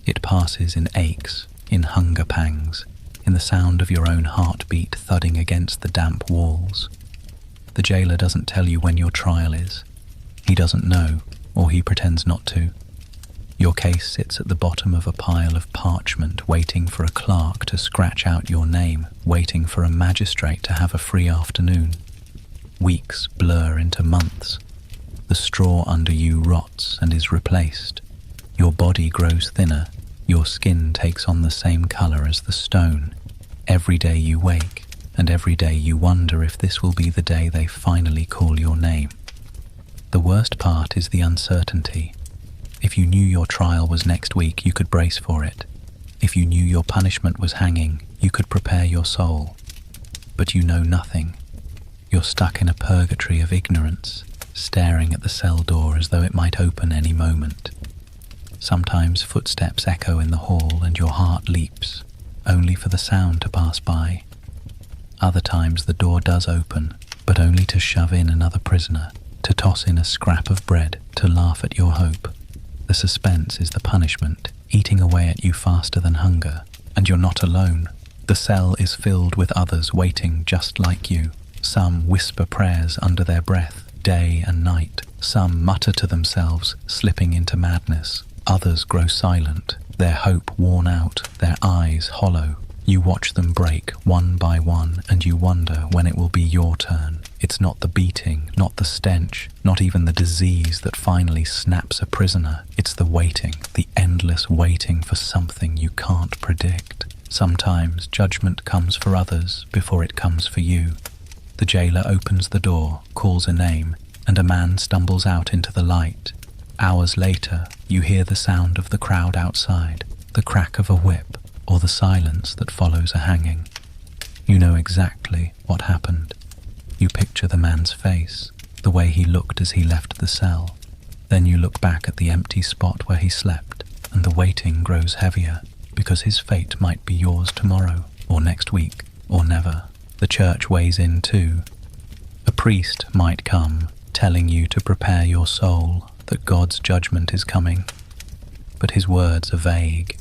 It passes in aches, in hunger pangs, in the sound of your own heartbeat thudding against the damp walls. The jailer doesn't tell you when your trial is. He doesn't know, or he pretends not to. Your case sits at the bottom of a pile of parchment, waiting for a clerk to scratch out your name, waiting for a magistrate to have a free afternoon. Weeks blur into months. The straw under you rots and is replaced. Your body grows thinner. Your skin takes on the same color as the stone. Every day you wake, and every day you wonder if this will be the day they finally call your name. The worst part is the uncertainty. If you knew your trial was next week, you could brace for it. If you knew your punishment was hanging, you could prepare your soul. But you know nothing. You're stuck in a purgatory of ignorance, staring at the cell door as though it might open any moment. Sometimes footsteps echo in the hall and your heart leaps, only for the sound to pass by. Other times the door does open, but only to shove in another prisoner, to toss in a scrap of bread, to laugh at your hope. The suspense is the punishment, eating away at you faster than hunger, and you're not alone. The cell is filled with others waiting just like you. Some whisper prayers under their breath, day and night. Some mutter to themselves, slipping into madness. Others grow silent, their hope worn out, their eyes hollow. You watch them break one by one, and you wonder when it will be your turn. It's not the beating, not the stench, not even the disease that finally snaps a prisoner. It's the waiting, the endless waiting for something you can't predict. Sometimes judgment comes for others before it comes for you. The jailer opens the door, calls a name, and a man stumbles out into the light. Hours later, you hear the sound of the crowd outside, the crack of a whip, or the silence that follows a hanging. You know exactly what happened. You picture the man's face, the way he looked as he left the cell. Then you look back at the empty spot where he slept, and the waiting grows heavier, because his fate might be yours tomorrow, or next week, or never. The church weighs in too. A priest might come, telling you to prepare your soul, that God's judgment is coming. But his words are vague.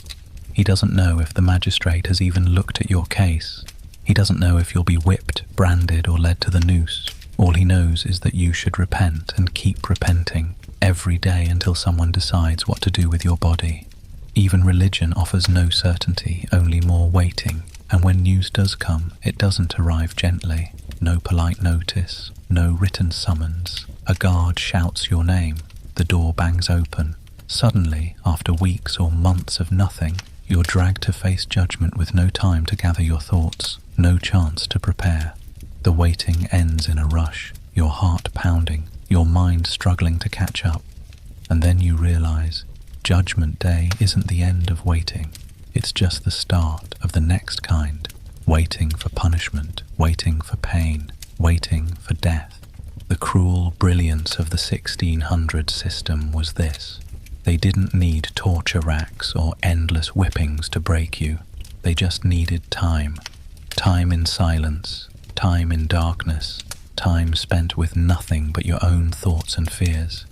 He doesn't know if the magistrate has even looked at your case. He doesn't know if you'll be whipped, branded, or led to the noose. All he knows is that you should repent and keep repenting every day until someone decides what to do with your body. Even religion offers no certainty, only more waiting. And when news does come, it doesn't arrive gently. No polite notice, no written summons. A guard shouts your name. The door bangs open. Suddenly, after weeks or months of nothing, you're dragged to face judgment with no time to gather your thoughts, no chance to prepare. The waiting ends in a rush, your heart pounding, your mind struggling to catch up. And then you realize, Judgment Day isn't the end of waiting. It's just the start of the next kind. Waiting for punishment, waiting for pain, waiting for death. The cruel brilliance of the 1600 system was this. They didn't need torture racks or endless whippings to break you. They just needed time. Time in silence, time in darkness, time spent with nothing but your own thoughts and fears.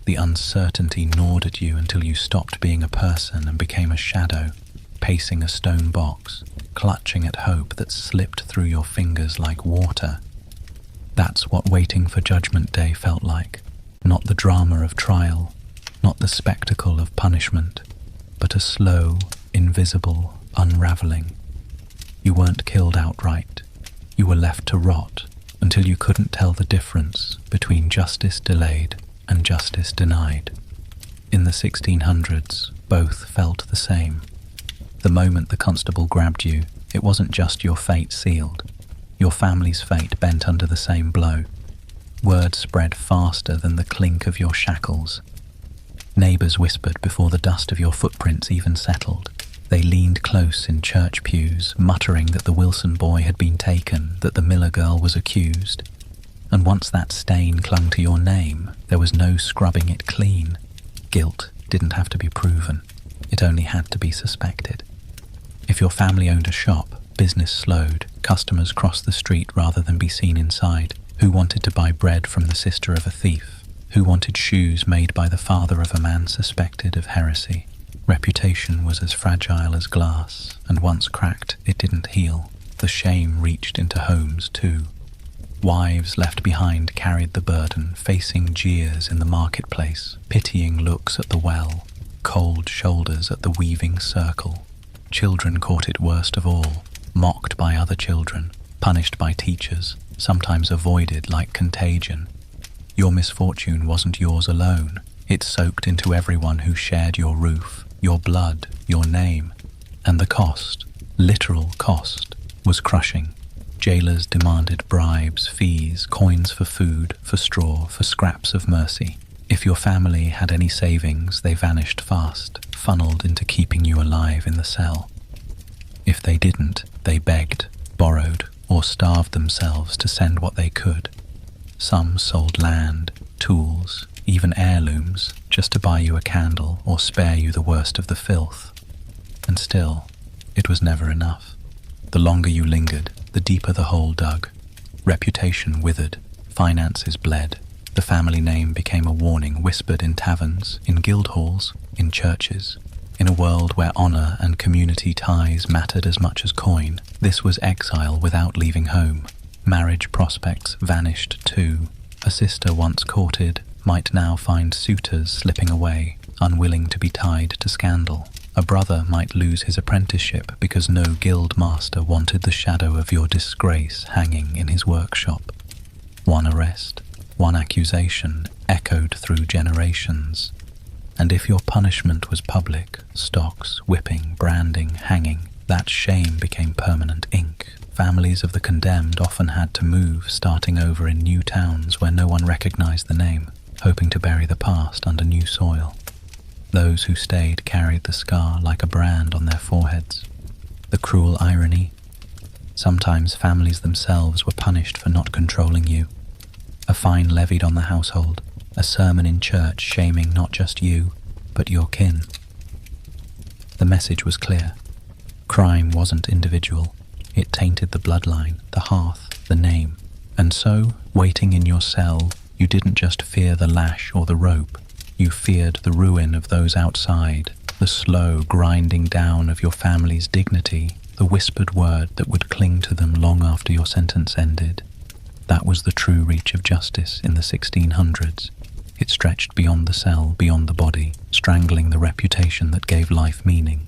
The uncertainty gnawed at you until you stopped being a person and became a shadow, pacing a stone box, clutching at hope that slipped through your fingers like water. That's what waiting for Judgment Day felt like. Not the drama of trial, not the spectacle of punishment, but a slow, invisible unraveling. You weren't killed outright. You were left to rot until you couldn't tell the difference between justice delayed and justice denied. In the 1600s, both felt the same. The moment the constable grabbed you, it wasn't just your fate sealed. Your family's fate bent under the same blow. Word spread faster than the clink of your shackles. Neighbours whispered before the dust of your footprints even settled. They leaned close in church pews, muttering that the Wilson boy had been taken, that the Miller girl was accused. And once that stain clung to your name, there was no scrubbing it clean. Guilt didn't have to be proven. It only had to be suspected. If your family owned a shop, business slowed, customers crossed the street rather than be seen inside. Who wanted to buy bread from the sister of a thief? Who wanted shoes made by the father of a man suspected of heresy? Reputation was as fragile as glass, and once cracked, it didn't heal. The shame reached into homes too. Wives left behind carried the burden, facing jeers in the marketplace, pitying looks at the well, cold shoulders at the weaving circle. Children caught it worst of all, mocked by other children, punished by teachers, sometimes avoided like contagion. Your misfortune wasn't yours alone. It soaked into everyone who shared your roof, your blood, your name. And the cost, literal cost, was crushing. Jailers demanded bribes, fees, coins for food, for straw, for scraps of mercy. If your family had any savings, they vanished fast, funneled into keeping you alive in the cell. If they didn't, they begged, borrowed, or starved themselves to send what they could. Some sold land, tools, even heirlooms, just to buy you a candle or spare you the worst of the filth. And still, it was never enough. The longer you lingered, the deeper the hole dug. Reputation withered, finances bled. The family name became a warning whispered in taverns, in guild halls, in churches. In a world where honor and community ties mattered as much as coin, this was exile without leaving home. Marriage prospects vanished too. A sister once courted might now find suitors slipping away, unwilling to be tied to scandal. A brother might lose his apprenticeship because no guild master wanted the shadow of your disgrace hanging in his workshop. One arrest, one accusation echoed through generations. And if your punishment was public, stocks, whipping, branding, hanging, that shame became permanent ink. Families of the condemned often had to move, starting over in new towns where no one recognized the name, hoping to bury the past under new soil. Those who stayed carried the scar like a brand on their foreheads. The cruel irony. Sometimes families themselves were punished for not controlling you. A fine levied on the household, a sermon in church shaming not just you, but your kin. The message was clear. Crime wasn't individual. It tainted the bloodline, the hearth, the name. And so, waiting in your cell, you didn't just fear the lash or the rope. You feared the ruin of those outside, the slow grinding down of your family's dignity, the whispered word that would cling to them long after your sentence ended. That was the true reach of justice in the 1600s. It stretched beyond the cell, beyond the body, strangling the reputation that gave life meaning.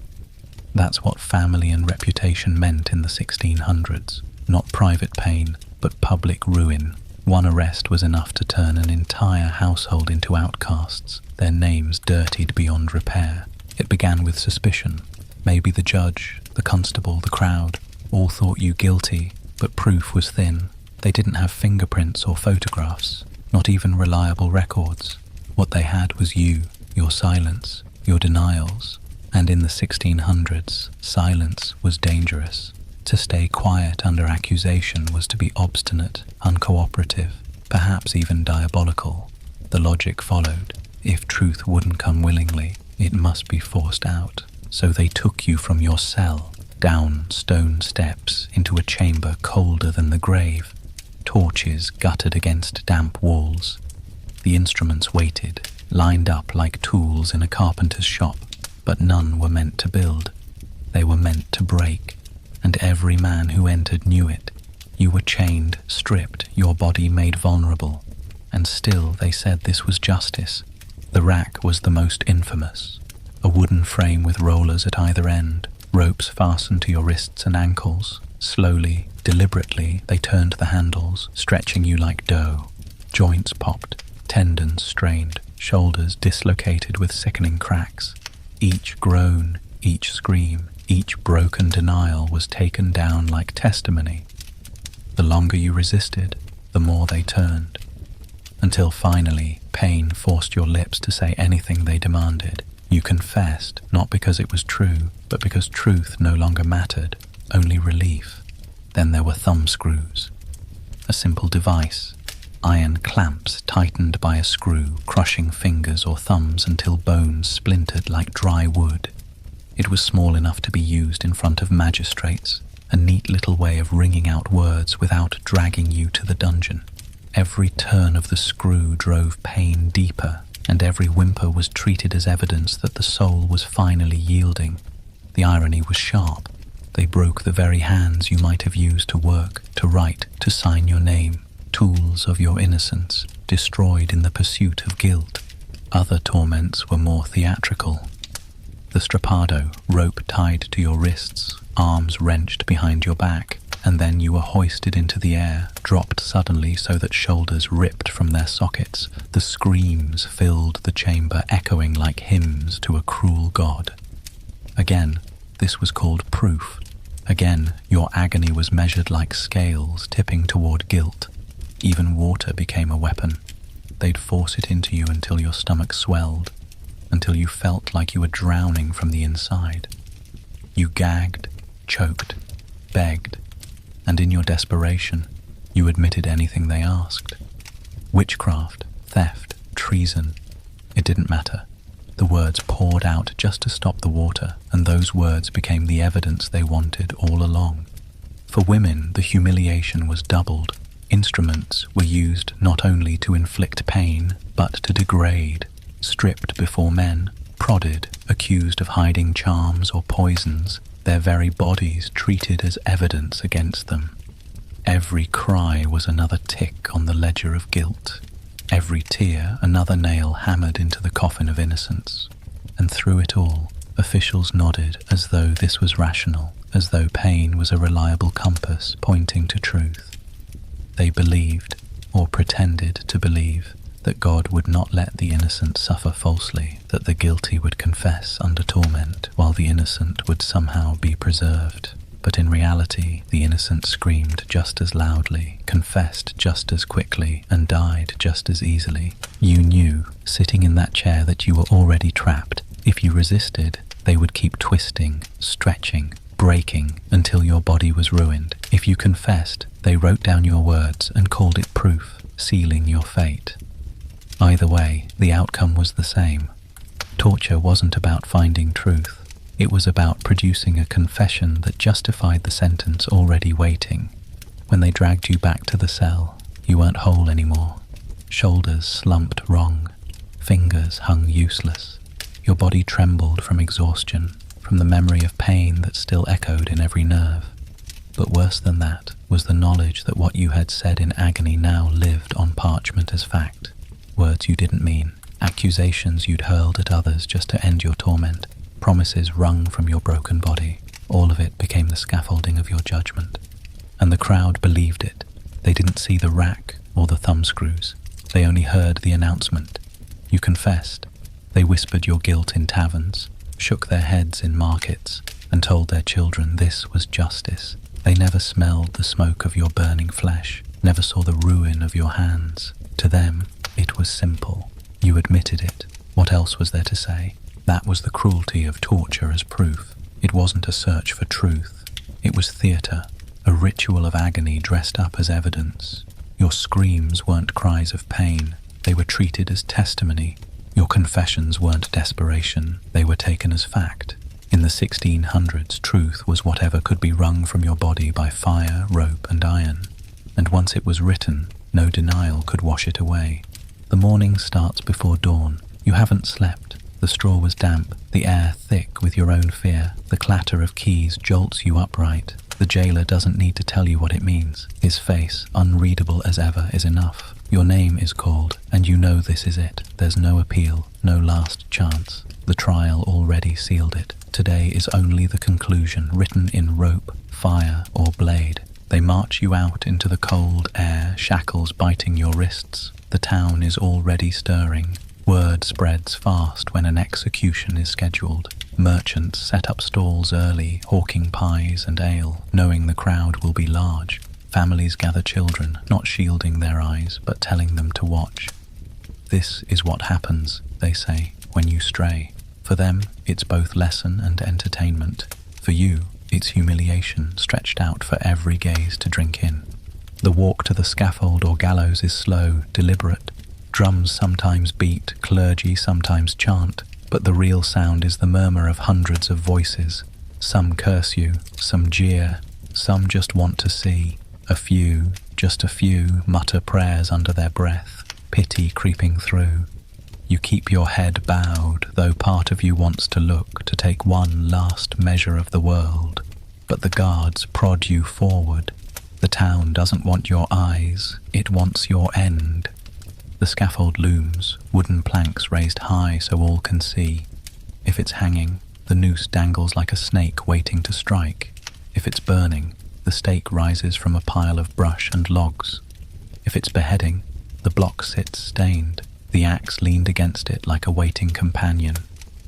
That's what family and reputation meant in the 1600s. Not private pain, but public ruin. One arrest was enough to turn an entire household into outcasts, their names dirtied beyond repair. It began with suspicion. Maybe the judge, the constable, the crowd, all thought you guilty, but proof was thin. They didn't have fingerprints or photographs, not even reliable records. What they had was you, your silence, your denials. And in the 1600s, silence was dangerous. To stay quiet under accusation was to be obstinate, uncooperative, perhaps even diabolical. The logic followed. If truth wouldn't come willingly, it must be forced out. So they took you from your cell, down stone steps, into a chamber colder than the grave. Torches guttered against damp walls. The instruments waited, lined up like tools in a carpenter's shop, but none were meant to build. They were meant to break. And every man who entered knew it. You were chained, stripped, your body made vulnerable. And still they said this was justice. The rack was the most infamous. A wooden frame with rollers at either end, ropes fastened to your wrists and ankles. Slowly, deliberately, they turned the handles, stretching you like dough. Joints popped, tendons strained, shoulders dislocated with sickening cracks. Each groan, each scream, each broken denial was taken down like testimony. The longer you resisted, the more they turned, until finally pain forced your lips to say anything they demanded. You confessed, not because it was true, but because truth no longer mattered, only relief. Then there were thumb screws, a simple device, iron clamps tightened by a screw, crushing fingers or thumbs until bones splintered like dry wood. It was small enough to be used in front of magistrates, a neat little way of wringing out words without dragging you to the dungeon. Every turn of the screw drove pain deeper, and every whimper was treated as evidence that the soul was finally yielding. The irony was sharp. They broke the very hands you might have used to work, to write, to sign your name, tools of your innocence, destroyed in the pursuit of guilt. Other torments were more theatrical. The strappado, rope tied to your wrists, arms wrenched behind your back, and then you were hoisted into the air, dropped suddenly so that shoulders ripped from their sockets. The screams filled the chamber, echoing like hymns to a cruel god. Again, this was called proof. Again, your agony was measured like scales tipping toward guilt. Even water became a weapon. They'd force it into you until your stomach swelled, until you felt like you were drowning from the inside. You gagged, choked, begged, and in your desperation, you admitted anything they asked. Witchcraft, theft, treason, it didn't matter. The words poured out just to stop the water, and those words became the evidence they wanted all along. For women, the humiliation was doubled. Instruments were used not only to inflict pain, but to degrade. Stripped before men, prodded, accused of hiding charms or poisons, their very bodies treated as evidence against them. Every cry was another tick on the ledger of guilt. Every tear another nail hammered into the coffin of innocence. And through it all, officials nodded as though this was rational, as though pain was a reliable compass pointing to truth. They believed, or pretended to believe, that God would not let the innocent suffer falsely, that the guilty would confess under torment, while the innocent would somehow be preserved. But in reality, the innocent screamed just as loudly, confessed just as quickly, and died just as easily. You knew, sitting in that chair, that you were already trapped. If you resisted, they would keep twisting, stretching, breaking, until your body was ruined. If you confessed, they wrote down your words and called it proof, sealing your fate. Either way, the outcome was the same. Torture wasn't about finding truth. It was about producing a confession that justified the sentence already waiting. When they dragged you back to the cell, you weren't whole anymore. Shoulders slumped wrong. Fingers hung useless. Your body trembled from exhaustion, from the memory of pain that still echoed in every nerve. But worse than that was the knowledge that what you had said in agony now lived on parchment as fact. Words you didn't mean, accusations you'd hurled at others just to end your torment, promises wrung from your broken body, all of it became the scaffolding of your judgment. And the crowd believed it. They didn't see the rack or the thumbscrews. They only heard the announcement. You confessed. They whispered your guilt in taverns, shook their heads in markets, and told their children this was justice. They never smelled the smoke of your burning flesh, never saw the ruin of your hands. To them, it was simple. You admitted it. What else was there to say? That was the cruelty of torture as proof. It wasn't a search for truth. It was theatre, a ritual of agony dressed up as evidence. Your screams weren't cries of pain. They were treated as testimony. Your confessions weren't desperation. They were taken as fact. In the 1600s, truth was whatever could be wrung from your body by fire, rope, and iron. And once it was written, no denial could wash it away. The morning starts before dawn. You haven't slept. The straw was damp, the air thick with your own fear. The clatter of keys jolts you upright. The jailer doesn't need to tell you what it means. His face, unreadable as ever, is enough. Your name is called, and you know this is it. There's no appeal, no last chance. The trial already sealed it. Today is only the conclusion, written in rope, fire, or blade. They march you out into the cold air, shackles biting your wrists. The town is already stirring. Word spreads fast when an execution is scheduled. Merchants set up stalls early, hawking pies and ale, knowing the crowd will be large. Families gather children, not shielding their eyes, but telling them to watch. This is what happens, they say, when you stray. For them, it's both lesson and entertainment. For you, it's humiliation stretched out for every gaze to drink in. The walk to the scaffold or gallows is slow, deliberate. Drums sometimes beat, clergy sometimes chant, but the real sound is the murmur of hundreds of voices. Some curse you, some jeer, some just want to see. A few, just a few, mutter prayers under their breath, pity creeping through. You keep your head bowed, though part of you wants to look, to take one last measure of the world. But the guards prod you forward. The town doesn't want your eyes, it wants your end. The scaffold looms, wooden planks raised high so all can see. If it's hanging, the noose dangles like a snake waiting to strike. If it's burning, the stake rises from a pile of brush and logs. If it's beheading, the block sits stained, the axe leaned against it like a waiting companion.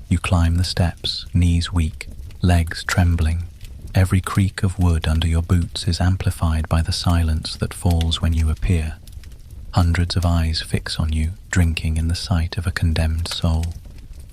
You climb the steps, knees weak, legs trembling. Every creak of wood under your boots is amplified by the silence that falls when you appear. Hundreds of eyes fix on you, drinking in the sight of a condemned soul.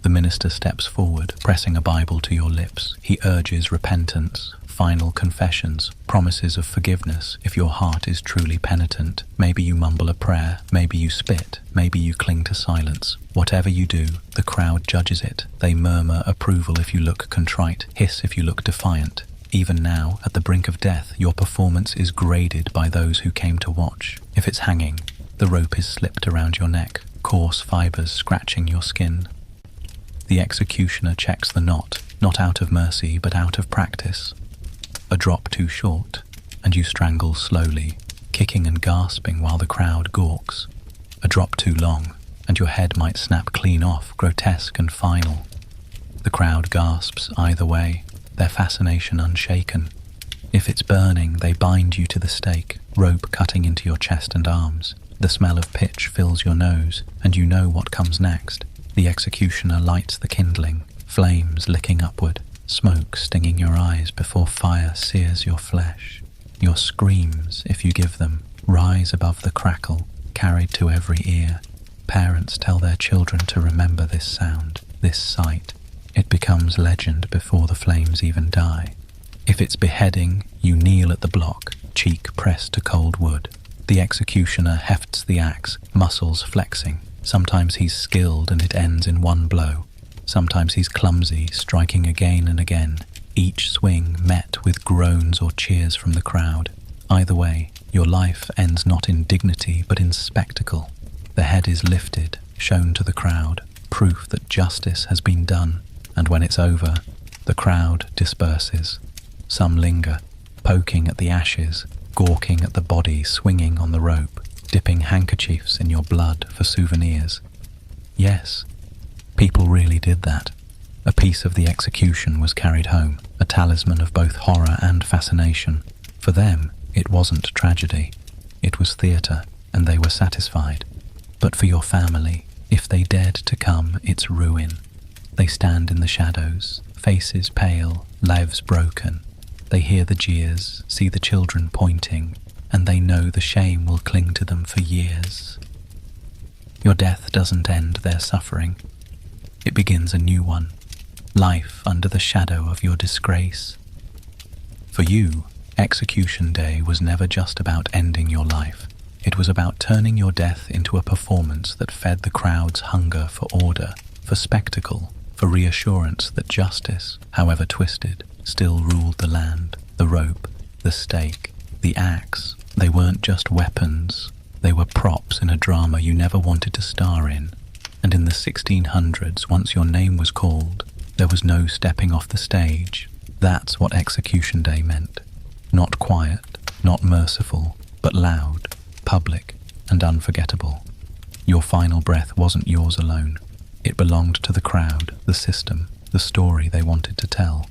The minister steps forward, pressing a Bible to your lips. He urges repentance, final confessions, promises of forgiveness if your heart is truly penitent. Maybe you mumble a prayer, maybe you spit, maybe you cling to silence. Whatever you do, the crowd judges it. They murmur approval if you look contrite, hiss if you look defiant. Even now, at the brink of death, your performance is graded by those who came to watch. If it's hanging, the rope is slipped around your neck, coarse fibers scratching your skin. The executioner checks the knot, not out of mercy but out of practice. A drop too short, and you strangle slowly, kicking and gasping while the crowd gawks. A drop too long, and your head might snap clean off, grotesque and final. The crowd gasps either way, their fascination unshaken. If it's burning, they bind you to the stake, rope cutting into your chest and arms. The smell of pitch fills your nose, and you know what comes next. The executioner lights the kindling, flames licking upward, smoke stinging your eyes before fire sears your flesh. Your screams, if you give them, rise above the crackle, carried to every ear. Parents tell their children to remember this sound, this sight. It becomes legend before the flames even die. If it's beheading, you kneel at the block, cheek pressed to cold wood. The executioner hefts the axe, muscles flexing. Sometimes he's skilled and it ends in one blow. Sometimes he's clumsy, striking again and again, each swing met with groans or cheers from the crowd. Either way, your life ends not in dignity but in spectacle. The head is lifted, shown to the crowd, proof that justice has been done. And when it's over, the crowd disperses. Some linger, poking at the ashes, gawking at the body swinging on the rope, dipping handkerchiefs in your blood for souvenirs. Yes, people really did that. A piece of the execution was carried home, a talisman of both horror and fascination. For them, it wasn't tragedy. It was theatre, and they were satisfied. But for your family, if they dared to come, it's ruin. They stand in the shadows, faces pale, lives broken. They hear the jeers, see the children pointing, and they know the shame will cling to them for years. Your death doesn't end their suffering. It begins a new one, life under the shadow of your disgrace. For you, Execution Day was never just about ending your life. It was about turning your death into a performance that fed the crowd's hunger for order, for spectacle, for reassurance that justice, however twisted, still ruled the land. The rope, the stake, the axe, they weren't just weapons. They were props in a drama you never wanted to star in. And in the 1600s, once your name was called, there was no stepping off the stage. That's what Execution Day meant. Not quiet, not merciful, but loud, public, and unforgettable. Your final breath wasn't yours alone. It belonged to the crowd, the system, the story they wanted to tell.